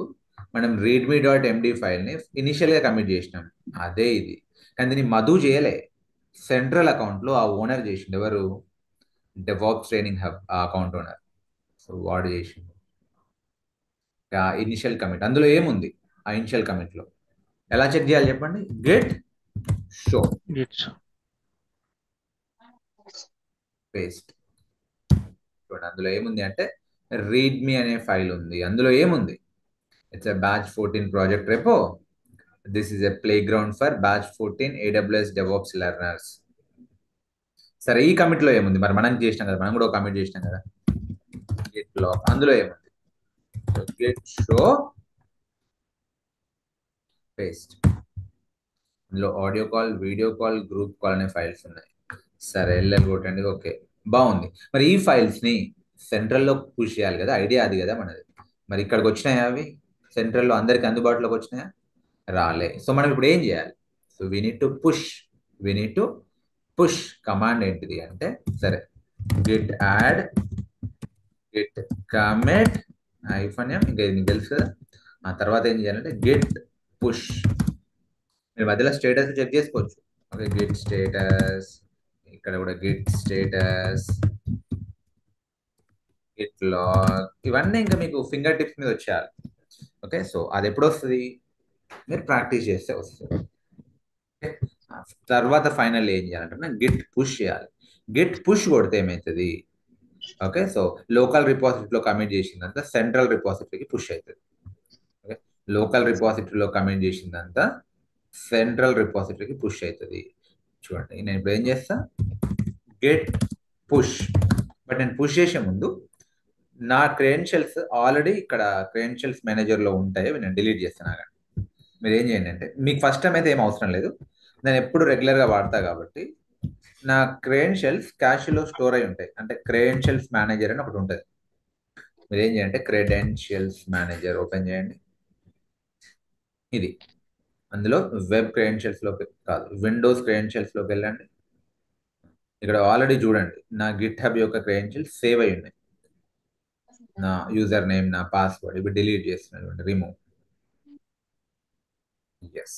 మనం readme.md ఫైల్ని ఇనిషియల్గా కమిట్ చేసినాం, అదే ఇది. కానీ దీన్ని మధు చేయలే, సెంట్రల్ అకౌంట్లో ఆ ఓనర్ చేసిండు. ఎవరు? డెవాప్స్ ట్రైనింగ్ హబ్ ఆ అకౌంట్ ఓనర్. సో వాడు చేసిండు ఆ ఇనిషియల్ కమిట్. అందులో ఏముంది ఆ ఇనిషియల్ కమిట్లో? ఎలా చెక్ చేయాలి చెప్పండి? Git show paste. చూడండి అందులో ఏముంది అంటే readme అనే ఫైల్ ఉంది. అందులో ఏముంది? It's a batch 14 project repo. This is a play ground for batch 14 AWS DevOps learners. సరే, ఈ కమిట్లో ఏముంది? మరి మనం చేసినాం కదా, మనం కూడా ఒక కమిట్ చేసినాం కదా, గిట్ లాగ్. అందులో ఏముంది? Git show paste. అందులో audio call, video call, group call అనే ఫైల్స్ ఉన్నాయి. సరే, ఎల్ఎల్ కొట్టండి. ఓకే, బాగుంది. మరి ఈ ఫైల్స్ని సెంట్రల్లో పుష్ చేయాలి కదా, ఐడియా అది కదా మనది. మరి ఇక్కడికి వచ్చినాయా? అవి సెంట్రల్లో అందరికి అందుబాటులోకి వచ్చినాయా? రాలే. సో మనం ఇప్పుడు ఏం చేయాలి? So we need to push. Command ఏంటిది అంటే, సరే Git add, Git commit -m, ఇంకా ఇది మీకు తెలుసు కదా. ఆ తర్వాత ఏం చేయాలంటే గిట్ పుష్. మీరు మధ్యలో స్టేటస్ చెక్ చేసుకోవచ్చు. ఓకే, గిట్ స్టేటస్, ఇక్కడ కూడా గిట్ స్టేటస్, గిట్ లాగ్, ఇవన్నీ ఇంకా మీకు ఫింగర్ టిప్స్ మీద వచ్చేయాలి. ఓకే, సో అది ఎప్పుడు వస్తుంది? మీరు ప్రాక్టీస్ చేస్తే వస్తుంది. తర్వాత ఫైనల్ ఏం చేయాలంటే గిట్ పుష్ చేయాలి. గిట్ పుష్ కొడితే ఏమవుతుంది? ఓకే, సో లోకల్ రిపాజిటరీలో కమిట్ చేసిందంతా సెంట్రల్ రిపాజిటరీకి పుష్ అవుతుంది. ఓకే, లోకల్ రిపాజిటరీలో కమిట్ చేసిందంతా సెంట్రల్ రిపాజిటరీకి పుష్ అవుతుంది. చూడండి నేను ఇప్పుడు ఏం చేస్తా? Git push. బట్ నేను పుష్ చేసే ముందు నా క్రెడెన్షియల్స్ ఆల్రెడీ ఇక్కడ క్రెడెన్షియల్స్ మేనేజర్లో ఉంటాయి, నేను డిలీట్ చేస్తాను. మీరు ఏం చేయండి అంటే, మీకు ఫస్ట్ టైం అయితే ఏం అవసరం లేదు, నేను ఎప్పుడు రెగ్యులర్గా వాడతా కాబట్టి నా క్రెడెన్షియల్స్ క్యాష్లో స్టోర్ అయి ఉంటాయి. అంటే క్రెడెన్షియల్స్ మేనేజర్ అని ఒకటి ఉంటుంది. మీరు ఏం చేయండి? క్రెడెన్షియల్స్ మేనేజర్ ఓపెన్ చేయండి. ఇది అందులో వెబ్ క్రెడెన్షియల్స్లోకి కాదు, విండోస్ క్రెడెన్షియల్స్లోకి వెళ్ళండి. ఇక్కడ ఆల్రెడీ చూడండి నా గిట్ హబ్ యొక్క క్రెడెన్షియల్స్ సేవ్ అయి ఉన్నాయి. నా యూజర్ నేమ్, నా పాస్వర్డ్ ఇవి డిలీట్ చేస్తున్నాను, రిమూవ్. ఎస్.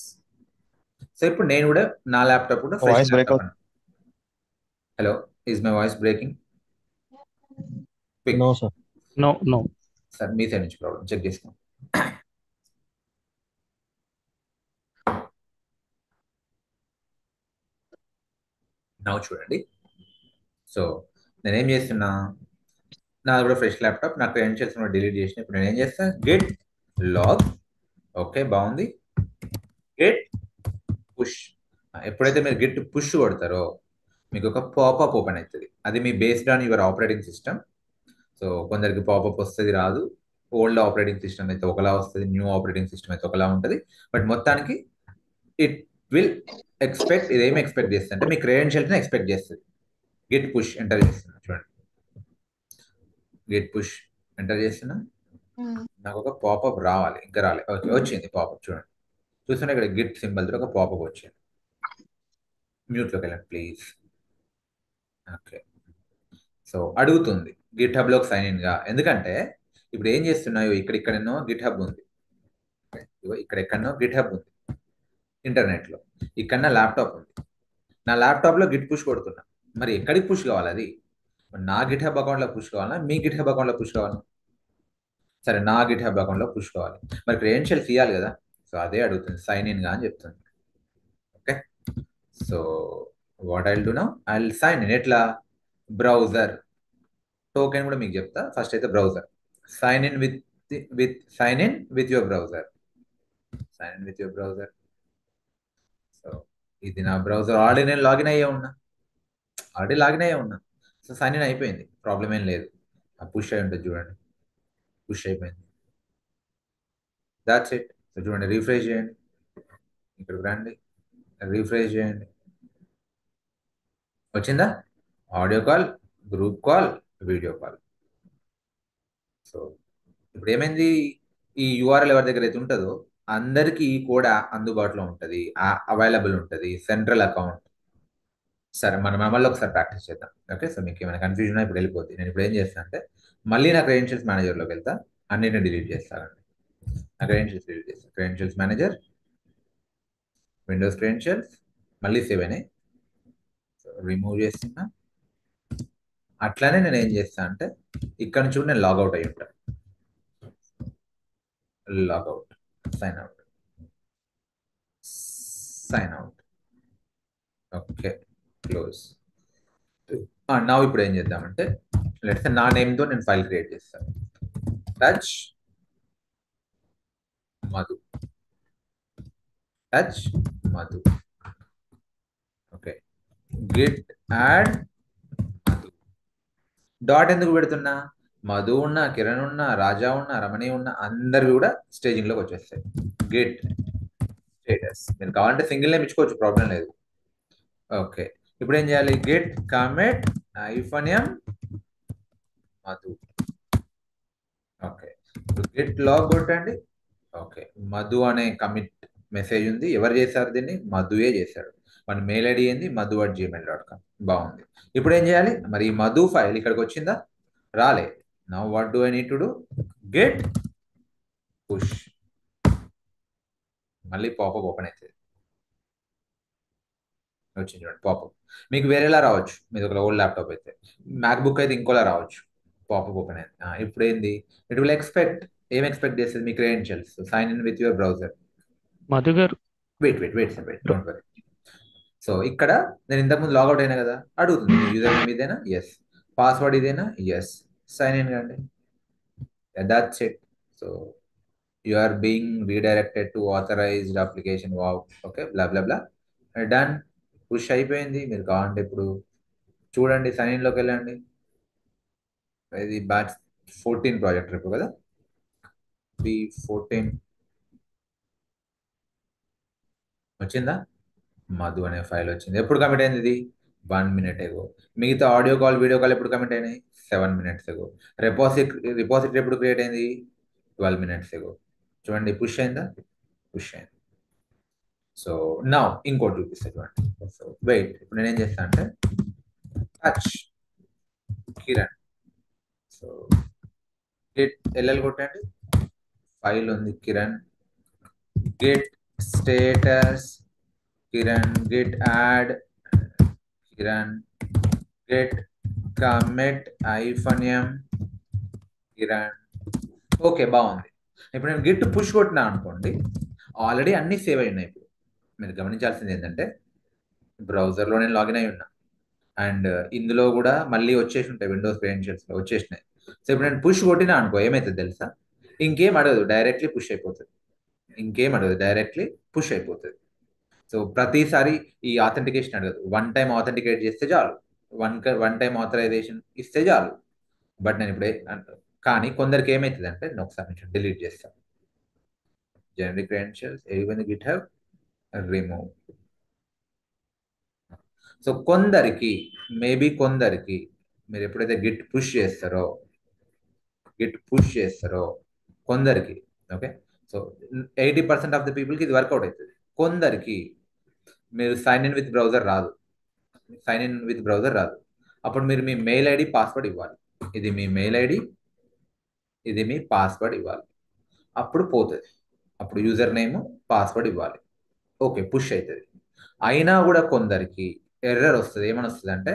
సో ఇప్పుడు నేను కూడా నా ల్యాప్టాప్ కూడా ఫ్రెష్ వాయిస్ బ్రేక్ ల్యాప్టాప్ అని. Hello, is my voice breaking? No sir. No no. Sir మీ సైడ్ నుంచి ప్రాబ్లం చెక్ చేసుకోండి. నా చూడండి. సో నేనేం చేస్తున్నా, నాది కూడా ఫ్రెష్ ల్యాప్టాప్, నా క్రెడెన్షియల్స్ డిలీట్ చేసిన. ఇప్పుడు నేను ఏం చేస్తాను, గెట్ లాగ్. ఓకే, బాగుంది. Get push. ఎప్పుడైతే మీరు గెట్ పుష్ కొడతారో మీకు ఒక పాపప్ ఓపెన్ అవుతుంది. అది మీ based on your operating system. So కొందరికి పాపప్ వస్తుంది, రాదు. ఓల్డ్ ఆపరేటింగ్ సిస్టమ్ అయితే ఒకలా వస్తుంది, న్యూ ఆపరేటింగ్ సిస్టమ్ అయితే ఒకలా ఉంటుంది. బట్ మొత్తానికి ఇట్ విల్ ఎక్స్పెక్ట్, ఇదేమి ఎక్స్పెక్ట్ చేస్తుంది అంటే మీ క్రెడెన్షియల్స్ని ఎక్స్పెక్ట్ చేస్తుంది. గెట్ పుష్ ఎంటర్ చేస్తున్నా చూడండి. గెట్ పుష్ ఎంటర్ చేస్తున్నా, నాకు ఒక పాపప్ రావాలి, ఇంకా రాలే. ఓకే, వచ్చింది పాపప్. చూడండి, చూస్తున్నా ఇక్కడ గిట్ సింబల్ ఒక పాపప్ వచ్చింది. మ్యూట్లోకి వెళ్ళండి ప్లీజ్. ఓకే, సో అడుగుతుంది గిట్ హబ్లోకి సైన్ ఇన్గా. ఎందుకంటే ఇప్పుడు ఏం చేస్తున్నాయో ఇక్కడెన్నో గిట్ హబ్ ఉంది, ఇక్కడ ఎక్కడనో గిట్ హబ్ ఉంది ఇంటర్నెట్లో, ఇక్కడ నా ల్యాప్టాప్ ఉంది. నా ల్యాప్టాప్లో గిట్ పుష్ కొడుతున్నా. మరి ఎక్కడికి పుష్ కావాలి అది? నా గిట్ హబ్ అకౌంట్లో పుష్ కావాలా, మీ గిట్ హబ్ అకౌంట్లో పుష్ కావాలా? సరే, నా గిట్ హబ్ అకౌంట్లో పుష్ కావాలి. మరి క్రెడెన్షియల్స్ ఇవ్వాలి కదా, సో అదే అడుగుతుంది, సైన్ ఇన్గా అని చెప్తుంది. Okay, so what I'll do now, I'll sign in. ఎట్లా? బ్రౌజర్ టోకెన్ కూడా మీకు చెప్తా. ఫస్ట్ అయితే browser, sign in with your browser. Sign in with your browser. So ఇది నా బ్రౌజర్. ఆల్రెడీ నేను లాగిన్ అయ్యే ఉన్నా. సో సైన్ ఇన్ అయిపోయింది, ప్రాబ్లం ఏం లేదు. పుష్ అయి ఉంటుంది చూడండి, పుష్ అయిపోయింది. That's it. సో చూడండి, రీఫ్రెష్ చేయండి, ఇక్కడికి రండి, రీఫ్రెష్ చేయండి. వచ్చిందా? Audio call, group call, video call. So ఇప్పుడు ఏమైంది, ఈ యూఆర్ఎల్ ఎవరి దగ్గర అయితే ఉంటుందో అందరికీ కూడా అందుబాటులో ఉంటుంది, అవైలబుల్ ఉంటుంది, సెంట్రల్ అకౌంట్. సరే, మనం మళ్ళీ ఒకసారి ప్రాక్టీస్ చేద్దాం. ఓకే, సో మీకు ఏమైనా కన్ఫ్యూజన్ ఇప్పుడు వెళ్ళిపోద్ది. నేను ఇప్పుడు ఏం చేస్తాను అంటే మళ్ళీ నా క్రెడెన్షియల్స్ మేనేజర్లోకి వెళ్తా, అన్నిటిని డిలీట్ చేస్తానండి. నా క్రెడెన్షియల్స్ డిలీట్ చేస్తాను. క్రెడెన్షియల్స్ మేనేజర్, విండోస్ క్రెడెన్షియల్స్, మళ్ళీ సేవ్ అయినాయి, రిమూవ్ చేస్తున్నా. అట్లానే నేను ఏం చేస్తాను అంటే ఇక్కడ నుంచి కూడా నేను లాగౌట్ అయ్యి ఉంటాను. Logout, sign out, sign out. Okay, close. నా ఇప్పుడు ఏం చేద్దామంటే లెట్స్ నా నేమ్తో నేను ఫైల్ క్రియేట్ చేస్తాను. Touch Madhu, touch Madhu. Okay, git add Madhu. Dot ఎందుకు పెడుతున్నా, మధు ఉన్నా, కిరణ్ ఉన్నా, రాజా ఉన్నా, రమణి ఉన్నా అందరు కూడా స్టేజింగ్లోకి వచ్చేస్తాయి. గిట్ స్టేటస్, మీరు కావాలంటే సింగిల్ నేమ్ ఇచ్చుకోవచ్చు, ప్రాబ్లం లేదు. ఓకే, ఇప్పుడు ఏం చేయాలి, git commit hyphen m Madhu. Okay, git log కొట్టండి. ఓకే, మధు అనే కమిట్ మెసేజ్ ఉంది. ఎవరు చేశారు దీన్ని? మధుయే చేశాడు. మన మెయిల్ ఐడి ఏంది? madhu@gmail.com. బాగుంది. ఇప్పుడు ఏం చేయాలి మరి, ఈ మధు ఫైల్ ఇక్కడికి వచ్చిందా? రాలే. Now what do I need to do, get push. మళ్ళీ పాపప్ ఓపెన్ అవుతుంది, వచ్చింది చూడండి పాపప్. మీకు వేరేలా రావచ్చు, మీది ఒక ఓల్డ్ ల్యాప్టాప్ అయితే. మ్యాక్బుక్ అయితే ఇంకోలా రావచ్చు. పాపప్ ఓపెన్ అయింది. ఇప్పుడు ఏంది, ఇట్ విల్ ఎక్స్పెక్ట్, ఏం ఎక్స్పెక్ట్ చేస్తుంది? మీ credentials, sign in with your browser. Madhu garu, wait sir, don't worry. So ఇక్కడ నేను ఇంతకుముందు లాగౌట్ అయినా కదా, అడుగుతుంది మీ యూజర్ నేమ్ ఇదేనా? ఎస్. పాస్వర్డ్ ఇదేనా? ఎస్. సైన్ ఇన్ కండి. That's it. So you are being redirected to authorized application. Wow. Okay, blah blah blah, done. Push అయిపోయింది. మీరు కావాలంటే ఇప్పుడు చూడండి, సైన్ ఇన్లోకి వెళ్ళండి. ఇది బ్యాచ్ 14 ప్రాజెక్ట్ రేపు కదా, B14 వచ్చిందా? మధు అనే ఫైల్ వచ్చింది. ఎప్పుడు కమిట్ అయింది ఇది? 1 minute ఎగో. మిగతా ఆడియో కాల్, వీడియో కాల్ ఎప్పుడు కమిట్ అయినాయి? 7 minutes ఎగో. రిపాజిటరీ ఎప్పుడు క్రియేట్ అయింది? 12 minutes ఎగో. చూడండి, పుష్ అయిందా? పుష్ అయింది. సో నా ఇంకోటి చూపిస్తా చూడండి. సో వెయిట్, ఇప్పుడు నేనేం చేస్తాను అంటే touch Kiran. So git L కొట్టండి, ఫైల్ ఉంది Kiran. Git status Kiran git add Kiran git commit -m Kiran. Okay, బాగుంది. ఇప్పుడు నేను గిట్ పుష్ కొట్టినా అనుకోండి, ఆల్రెడీ అన్నీ సేవ్ అయి ఉన్నాయి. ఇప్పుడు మీరు గమనించాల్సింది ఏంటంటే బ్రౌజర్లో నేను లాగిన్ అయి ఉన్నా అండ్ ఇందులో కూడా మళ్ళీ వచ్చేసి ఉంటాయి, విండోస్ క్రెడెన్షియల్స్లో వచ్చేసినాయి. సో ఇప్పుడు నేను పుష్ కొట్టినా అనుకో ఏమవుతుంది తెలుసా? ఇంకేం అడగదు, డైరెక్ట్లీ పుష్ అయిపోతుంది. ఇంకేం అడగదు, డైరెక్ట్లీ పుష్ అయిపోతుంది. సో ప్రతిసారి ఈ ఆథెంటికేషన్ అడగదు. వన్ టైం ఆథెంటికేట్ చేస్తే చాలు, వన్ టైం ఆథరైజేషన్ ఇస్తే చాలు. బట్ నేను ఇప్పుడే కానీ కొందరికి ఏమవుతుంది అంటే నేను ఒకసారి డిలీట్ చేస్తాను. జనరిక్ క్రెడెన్షియల్స్ ఏవైనా గిట్హబ్ రిమూవ్. సో కొందరికి కొందరికి మీరు ఎప్పుడైతే గిట్ పుష్ చేస్తారో కొందరికి, ఓకే, సో 80% ఆఫ్ ద పీపుల్కి ఇది వర్కౌట్ అవుతుంది. కొందరికి మీరు సైన్ ఇన్ విత్ బ్రౌజర్ రాదు. అప్పుడు మీరు మీ మెయిల్ ఐడి పాస్వర్డ్ ఇవ్వాలి. ఇది మీ మెయిల్ ఐడి, ఇది మీ పాస్వర్డ్ ఇవ్వాలి. అప్పుడు పోతుంది. అప్పుడు యూజర్ నేమ్ పాస్వర్డ్ ఇవ్వాలి. ఓకే, పుష్ అవుతుంది. అయినా కూడా కొందరికి ఎర్రర్ వస్తుంది. ఏమని వస్తుంది అంటే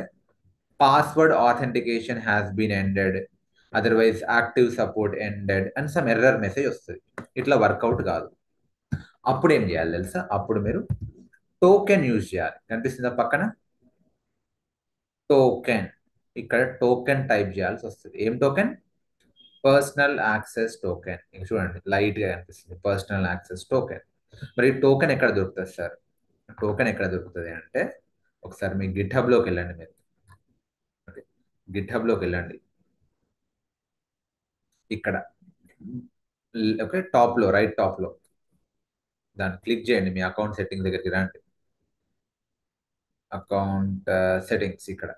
password authentication has been ended, otherwise active support ended and some error message వస్తుంది. ఇట్లా వర్కౌట్ కాదు. అప్పుడు ఏం చేయాలి తెలుసా? అప్పుడు మీరు టోకెన్ యూజ్ చేయాలి. కనిపిస్తుందా పక్కన టోకెన్? ఇక్కడ టోకెన్ టైప్ చేయాల్సి వస్తుంది. ఏం టోకెన్? Personal access token. ఇంక చూడండి లైట్గా కనిపిస్తుంది, పర్సనల్ యాక్సెస్ టోకెన్. మరి టోకెన్ ఎక్కడ దొరుకుతుంది సార్? టోకెన్ ఎక్కడ దొరుకుతుంది అంటే ఒకసారి మీ గిట్హబ్లోకి వెళ్ళండి. మీరు గిట్హబ్లోకి వెళ్ళండి. ఇక్కడ ఓకే, టాప్లో, రైట్ టాప్లో దాన్ని క్లిక్ చేయండి. మీ అకౌంట్ సెట్టింగ్ దగ్గరికి రండి. అకౌంట్ సెట్టింగ్స్ ఇక్కడ,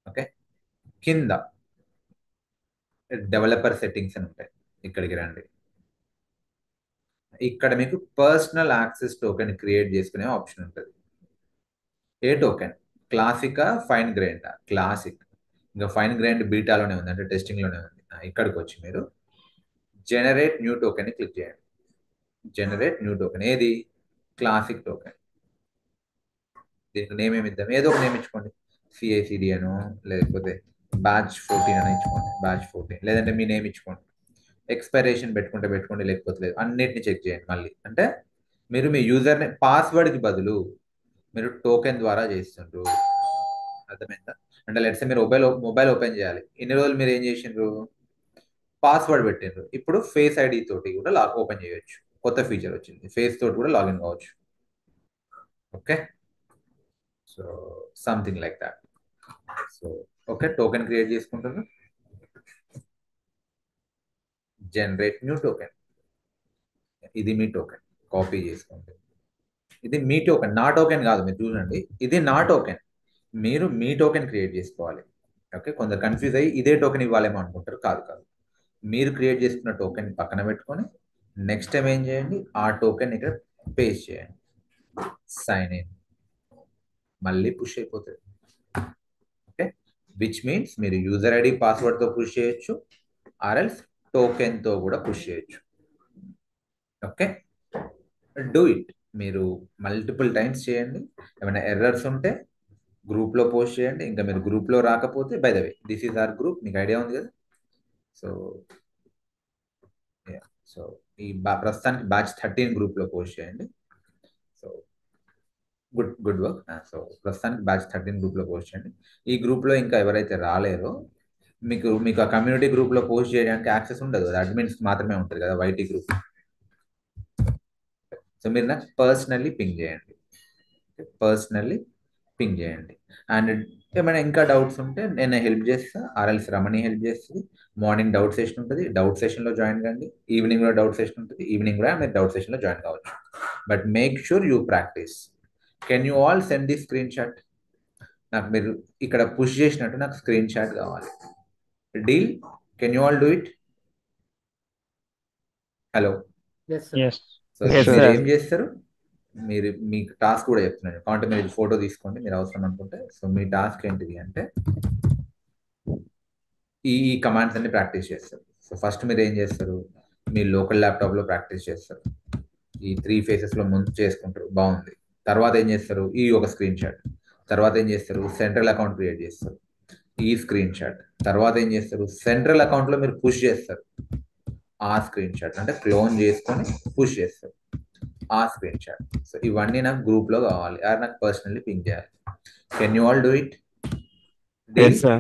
ఓకే, కింద డెవలపర్ సెట్టింగ్స్ అని ఉంటాయి. ఇక్కడికి రండి. ఇక్కడ మీకు పర్సనల్ యాక్సెస్ టోకెన్ క్రియేట్ చేసుకునే ఆప్షన్ ఉంటుంది. ఏ టోకెన్? క్లాసికా, ఫైన్ గ్రైండా? క్లాసిక్. ఇంకా ఫైన్ గ్రైండ్ బీటాలోనే ఉంది, అంటే టెస్టింగ్లోనే ఉంది. ఇక్కడికి వచ్చి మీరు జనరేట్ న్యూ టోకెన్ ని క్లిక్ చేయండి. జనరేట్ న్యూ టోకెన్ ఏది? Classic token. దీనికి నేమ్ ఏమి ఇద్దాం? ఏదో ఒక నేమ్ ఇచ్చుకోండి. CICD అనో లేకపోతే బ్యాచ్ 14 అని ఇచ్చుకోండి. బ్యాచ్ 14 లేదంటే మీ నేమ్ ఇచ్చుకోండి. ఎక్స్పైరేషన్ పెట్టుకోండి, లేకపోతే లేదు. అన్నిటిని చెక్ చేయండి మళ్ళీ. అంటే మీరు మీ యూజర్ని పాస్వర్డ్కి బదులు మీరు టోకెన్ ద్వారా చేస్తుండ్రు. అర్థమైందా? అంటే లెట్స్ మీరు మొబైల్ ఓపెన్ చేయాలి. ఇన్ని రోజులు మీరు ఏం చేసిండ్రు? పాస్వర్డ్ పెట్టిండ్రు. ఇప్పుడు ఫేస్ ఐడి తోటి కూడా ఓపెన్ చేయొచ్చు. కొత్త ఫీచర్ వచ్చింది, ఫేస్ తోటి కూడా లాగిన్ కావచ్చు. Okay, so something like that. So okay, token create చేసుకుంటున్నా. Generate new token. ఇది మీ టోకెన్, కాపీ చేసుకోండి. ఇది మీ టోకెన్, నా టోకెన్ కాదు. మీరు చూడండి, ఇది నా టోకెన్. మీరు మీ టోకెన్ క్రియేట్ చేసుకోవాలి. ఓకే, కొందరు కన్ఫ్యూజ్ అయ్యి ఇదే టోకెన్ ఇవ్వాలేమో అనుకుంటారు. కాదు. మీరు క్రియేట్ చేసుకున్న టోకెన్ పక్కన పెట్టుకొని నెక్స్ట్ టైం ఏం చేయండి? ఆ టోకెన్ ఇక్కడ పేస్ట్ చేయండి. Sign in. మళ్ళీ పుష్ అయిపోతుంది. ఓకే, విచ్ మీన్స్ మీరు యూజర్ ఐడి పాస్వర్డ్తో పుష్ చేయొచ్చు, ఆర్ఎల్స్ టోకెన్తో కూడా పుష్ చేయొచ్చు. Okay, do it. మీరు మల్టిపుల్ టైమ్స్ చేయండి. ఏమైనా ఎర్రర్స్ ఉంటే గ్రూప్లో పోస్ట్ చేయండి. ఇంకా మీరు గ్రూప్లో రాకపోతే, by the way this is our group, మీకు ఐడియా ఉంది కదా. సో ఈ ప్రస్తుతానికి బ్యాచ్ 13 గ్రూప్లో పోస్ట్ చేయండి. So good work. సో ప్రస్తుతానికి బ్యాచ్ 13 గ్రూప్లో పోస్ట్ చేయండి. ఈ గ్రూప్లో ఇంకా ఎవరైతే రాలేరో మీకు ఆ కమ్యూనిటీ గ్రూప్లో పోస్ట్ చేయడానికి యాక్సెస్ ఉండదు. అది అడ్మిన్స్ మాత్రమే ఉంటుంది కదా, వైటీ గ్రూప్. సో మీరు నాకు పర్సనల్లీ పింగ్ చేయండి. అండ్ ఏమైనా ఇంకా డౌట్స్ ఉంటే నేను హెల్ప్ చేస్తా, ఆర్ఎల్స్ రమణి హెల్ప్ చేస్తుంది. మార్నింగ్ డౌట్ సెషన్ ఉంటుంది, డౌట్ సెషన్లో జాయిన్ కండి. ఈవినింగ్ కూడా డౌట్ సెషన్ ఉంటుంది, ఈవినింగ్ కూడా మీరు డౌట్ సెషన్లో జాయిన్ కావచ్చు. But make sure you practice. Can you all send the screen shot? నాకు మీరు ఇక్కడ పుష్ చేసినట్టు నాకు స్క్రీన్ షాట్ కావాలి. Deal? Can you all do it? Hello. So మీరు ఏం చేస్తారు? మీరు మీ టాస్క్ కూడా చెప్తున్నాను. కాబట్టి మీరు ఫోటో తీసుకోండి మీరు అవసరం అనుకుంటే. సో మీ టాస్క్ ఏంటిది అంటే ఈ కమాండ్స్ అన్ని ప్రాక్టీస్ చేస్తారు. సో ఫస్ట్ మీరు ఏం చేస్తారు? మీ లోకల్ ల్యాప్టాప్లో ప్రాక్టీస్ చేస్తారు. ఈ 3 ఫేసెస్లో ముందు చేసుకుంటారు, బాగుంది. తర్వాత ఏం చేస్తారు, ఈ ఒక స్క్రీన్ షాట్. తర్వాత ఏం చేస్తారు, సెంట్రల్ అకౌంట్ క్రియేట్ చేస్తారు, ఈ స్క్రీన్ షాట్. తర్వాత ఏం చేస్తారు, సెంట్రల్ అకౌంట్లో మీరు పుష్ చేస్తారు, ఆ స్క్రీన్ షాట్. అంటే క్లోన్ చేసుకొని పుష్ చేస్తారు, ఆ స్క్రీన్ షాట్. సో ఇవన్నీ నాకు గ్రూప్లో కావాలి, నాకు పర్సనల్లీ పింక్ చేయాలి. Can you all do it? Yes, sir.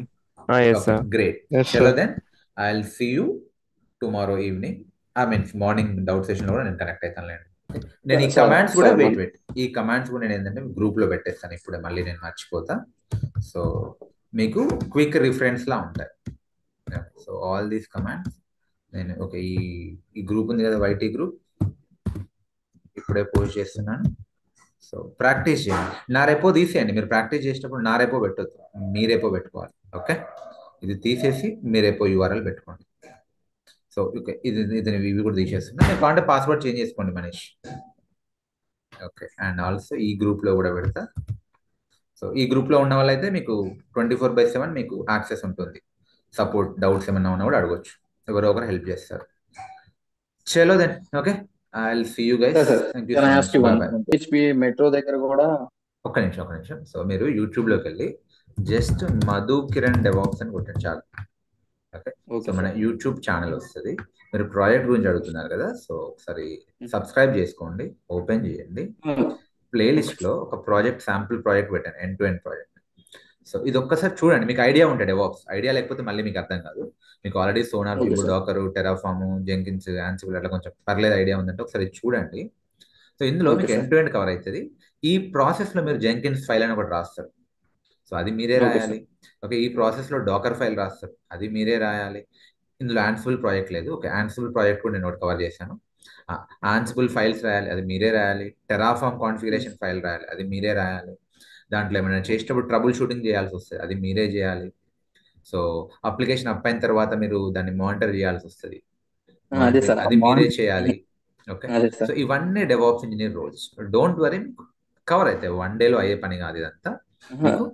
Yes, Okay, sir. great. Yes, Chalo sir. then, I'll see you tomorrow evening. I mean, morning doubt session కూడా నేను కనెక్ట్ అవుతానులేండి. నేను ఈ Sir, కమాండ్స్ కూడా sir, వెయిట్ ఈ commands కూడా నేను ఏంటంటే గ్రూప్లో పెట్టేస్తాను ఇప్పుడే, మళ్ళీ నేను మర్చిపోతా. సో మీకు క్విక్ రిఫరెన్స్ లా ఉంటాయి. సో ఆల్ దీస్ కమాండ్స్ నేను ఈ గ్రూప్ ఉంది కదా, వైటీ గ్రూప్, ఇప్పుడే పోస్ట్ చేస్తున్నాను. సో ప్రాక్టీస్ చేయండి. నా రెపో తీసేయండి, మీరు ప్రాక్టీస్ చేసేటప్పుడు నా రెపో పెట్టొద్దు, మీ రెపో పెట్టుకోవాలి. ఓకే, ఇది తీసేసి మీ రెపో యూఆర్ఎల్ పెట్టుకోండి. సో ఓకే, ఇవి కూడా తీసేస్తున్నా. నేను కాంటే పాస్వర్డ్ చేంజ్ చేసుకోండి మనీష్. ఓకే, అండ్ ఆల్సో ఈ గ్రూప్లో కూడా పెడతా. సో ఈ గ్రూప్లో ఉన్న వాళ్ళైతే మీకు 24/7 మీకు యాక్సెస్ ఉంటుంది. సపోర్ట్ డౌట్స్ ఏమన్నా ఉన్నా కూడా అడగొచ్చు, ఎవరో ఒకరు హెల్ప్ చేస్తారు. చలో then, okay, I will see you guys. Thank you so much, bye bye. HP metro దగ్గర కూడా ఒక్క నిమిషం. సో మీరు యూట్యూబ్లోకి వెళ్ళి జస్ట్ మధు కిరణ్ డెవాప్స్ అని కొట్టండి చాలు. ఓకే, సో మన యూట్యూబ్ ఛానల్ వస్తుంది. మీరు ప్రాజెక్ట్ గురించి అడుగుతున్నారు కదా, సో ఒకసారి సబ్స్క్రైబ్ చేసుకోండి, ఓపెన్ చేయండి. ప్లేలిస్ట్లో ఒక ప్రాజెక్ట్, శాంపుల్ ప్రాజెక్ట్ పెట్టాను, end to end project. So ఇది ఒక్కసారి చూడండి, మీకు ఐడియా ఉంటుంది. డెవాప్స్ ఐడియా లేకపోతే మళ్ళీ మీకు అర్థం కాదు. మీకు already SonarQube, Docker, Terraform, Jenkins, Ansible అట్లా కొంచెం పర్లేదు ఐడియా ఉందంటే ఒకసారి చూడండి. సో ఇందులో మీకు ఎండ్ టు ఎండ్ కవర్ అవుతుంది. ఈ ప్రాసెస్లో మీరు జెంకిన్స్ ఫైల్ అని ఒకటి రాస్తారు, సో అది మీరే రాయాలి. ఓకే, ఈ ప్రాసెస్లో డాకర్ ఫైల్ రాస్తారు, అది మీరే రాయాలి. ఇందులో యాన్సిబుల్ ప్రాజెక్ట్ లేదు. ఓకే, యాన్సిబుల్ ప్రాజెక్ట్ కూడా నేను ఒకటి కవర్ చేశాను. యాన్సిబుల్ ఫైల్స్ రాయాలి, అది మీరే రాయాలి. టెరాఫామ్ కాన్ఫిగరేషన్ ఫైల్ రాయాలి, అది మీరే రాయాలి. దాంట్లో ఏమైనా చేసేటప్పుడు ట్రబుల్ షూటింగ్ చేయాల్సి వస్తుంది, అది మీరే చేయాలి. సో అప్లికేషన్ అప్ అయిన తర్వాత మీరు దాన్ని మానిటర్ చేయాల్సి వస్తుంది, అది మీరే చేయాలి. ఓకే, సో ఇవన్నీ DevOps engineer roles. Don't worry, cover అయితే 1 డేలో అయ్యే పని కాదు ఇదంతా, మీకు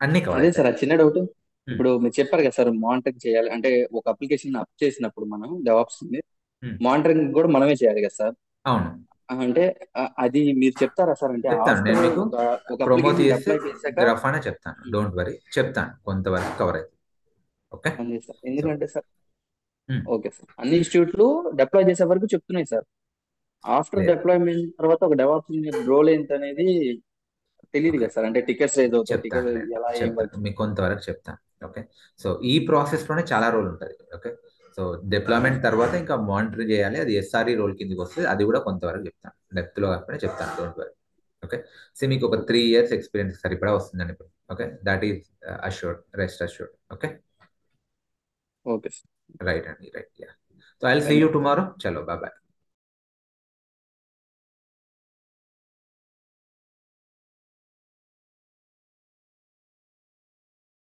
అన్ని కవర్. అదే సార్, చిన్న డౌట్. ఇప్పుడు మీరు చెప్పారు కదా సార్, మానిటరింగ్ చేయాలి అంటే ఒక అప్లికేషన్ అప్ చేసినప్పుడు మనం డెవాప్స్ మానిటరింగ్ కూడా మనమే చేయాలి కదా సార్? అవును, అంటే అది మీరు చెప్తారా సార్? అంటే చెప్తాను నేను మీకు, ఒక ప్రమోట్ application చేస్తే deploy చేశాక గ్రఫానే చెప్తాను. డోంట్ వరీ, చెప్తాను, కొంతవరకు కవర్ అవుతుంది. ఓకే, అదే సార్, ఎందుకంటే సార్ ఓకే సార్, అన్ని ఇన్స్టిట్యూట్లు డిప్లాయ్ చేసే వరకు చెప్తున్నాయి సార్. ఆఫ్టర్ డిప్లాయ్మెంట్ తర్వాత ఒక డెవాప్స్ రోల్ ఏంటి అనేది తెలియదు కదా సార్. అంటే టికెట్స్ రేజ్ అవుతాయి, టికెట్ ఎలా ఏం వర్క్ మీకు కొంతవరకు చెప్తాను. ఓకే, సో ఈ ప్రాసెస్ లోనే చాలా రోల్ ఉంటుంది. ఓకే, సో డిప్లాయ్మెంట్ తర్వాత ఇంకా మానిటర్ చేయాలి, అది ఎస్ఆర్ఈ రోల్ కిందకి వస్తుంది, అది కూడా కొంతవరకు చెప్తాను, డెప్త్ లో కాకపోతే చెప్తాను. Don't worry. ఓకే, సో మీకు ఒక 3 years ఎక్స్పీరియన్స్ సరిపడా వస్తుందండి ఇప్పుడు. Okay, that is assured, rest assured. Okay, okay sir, right అండి, right. Yeah, so I will see you tomorrow. చలో, బాయ్ బాయ్.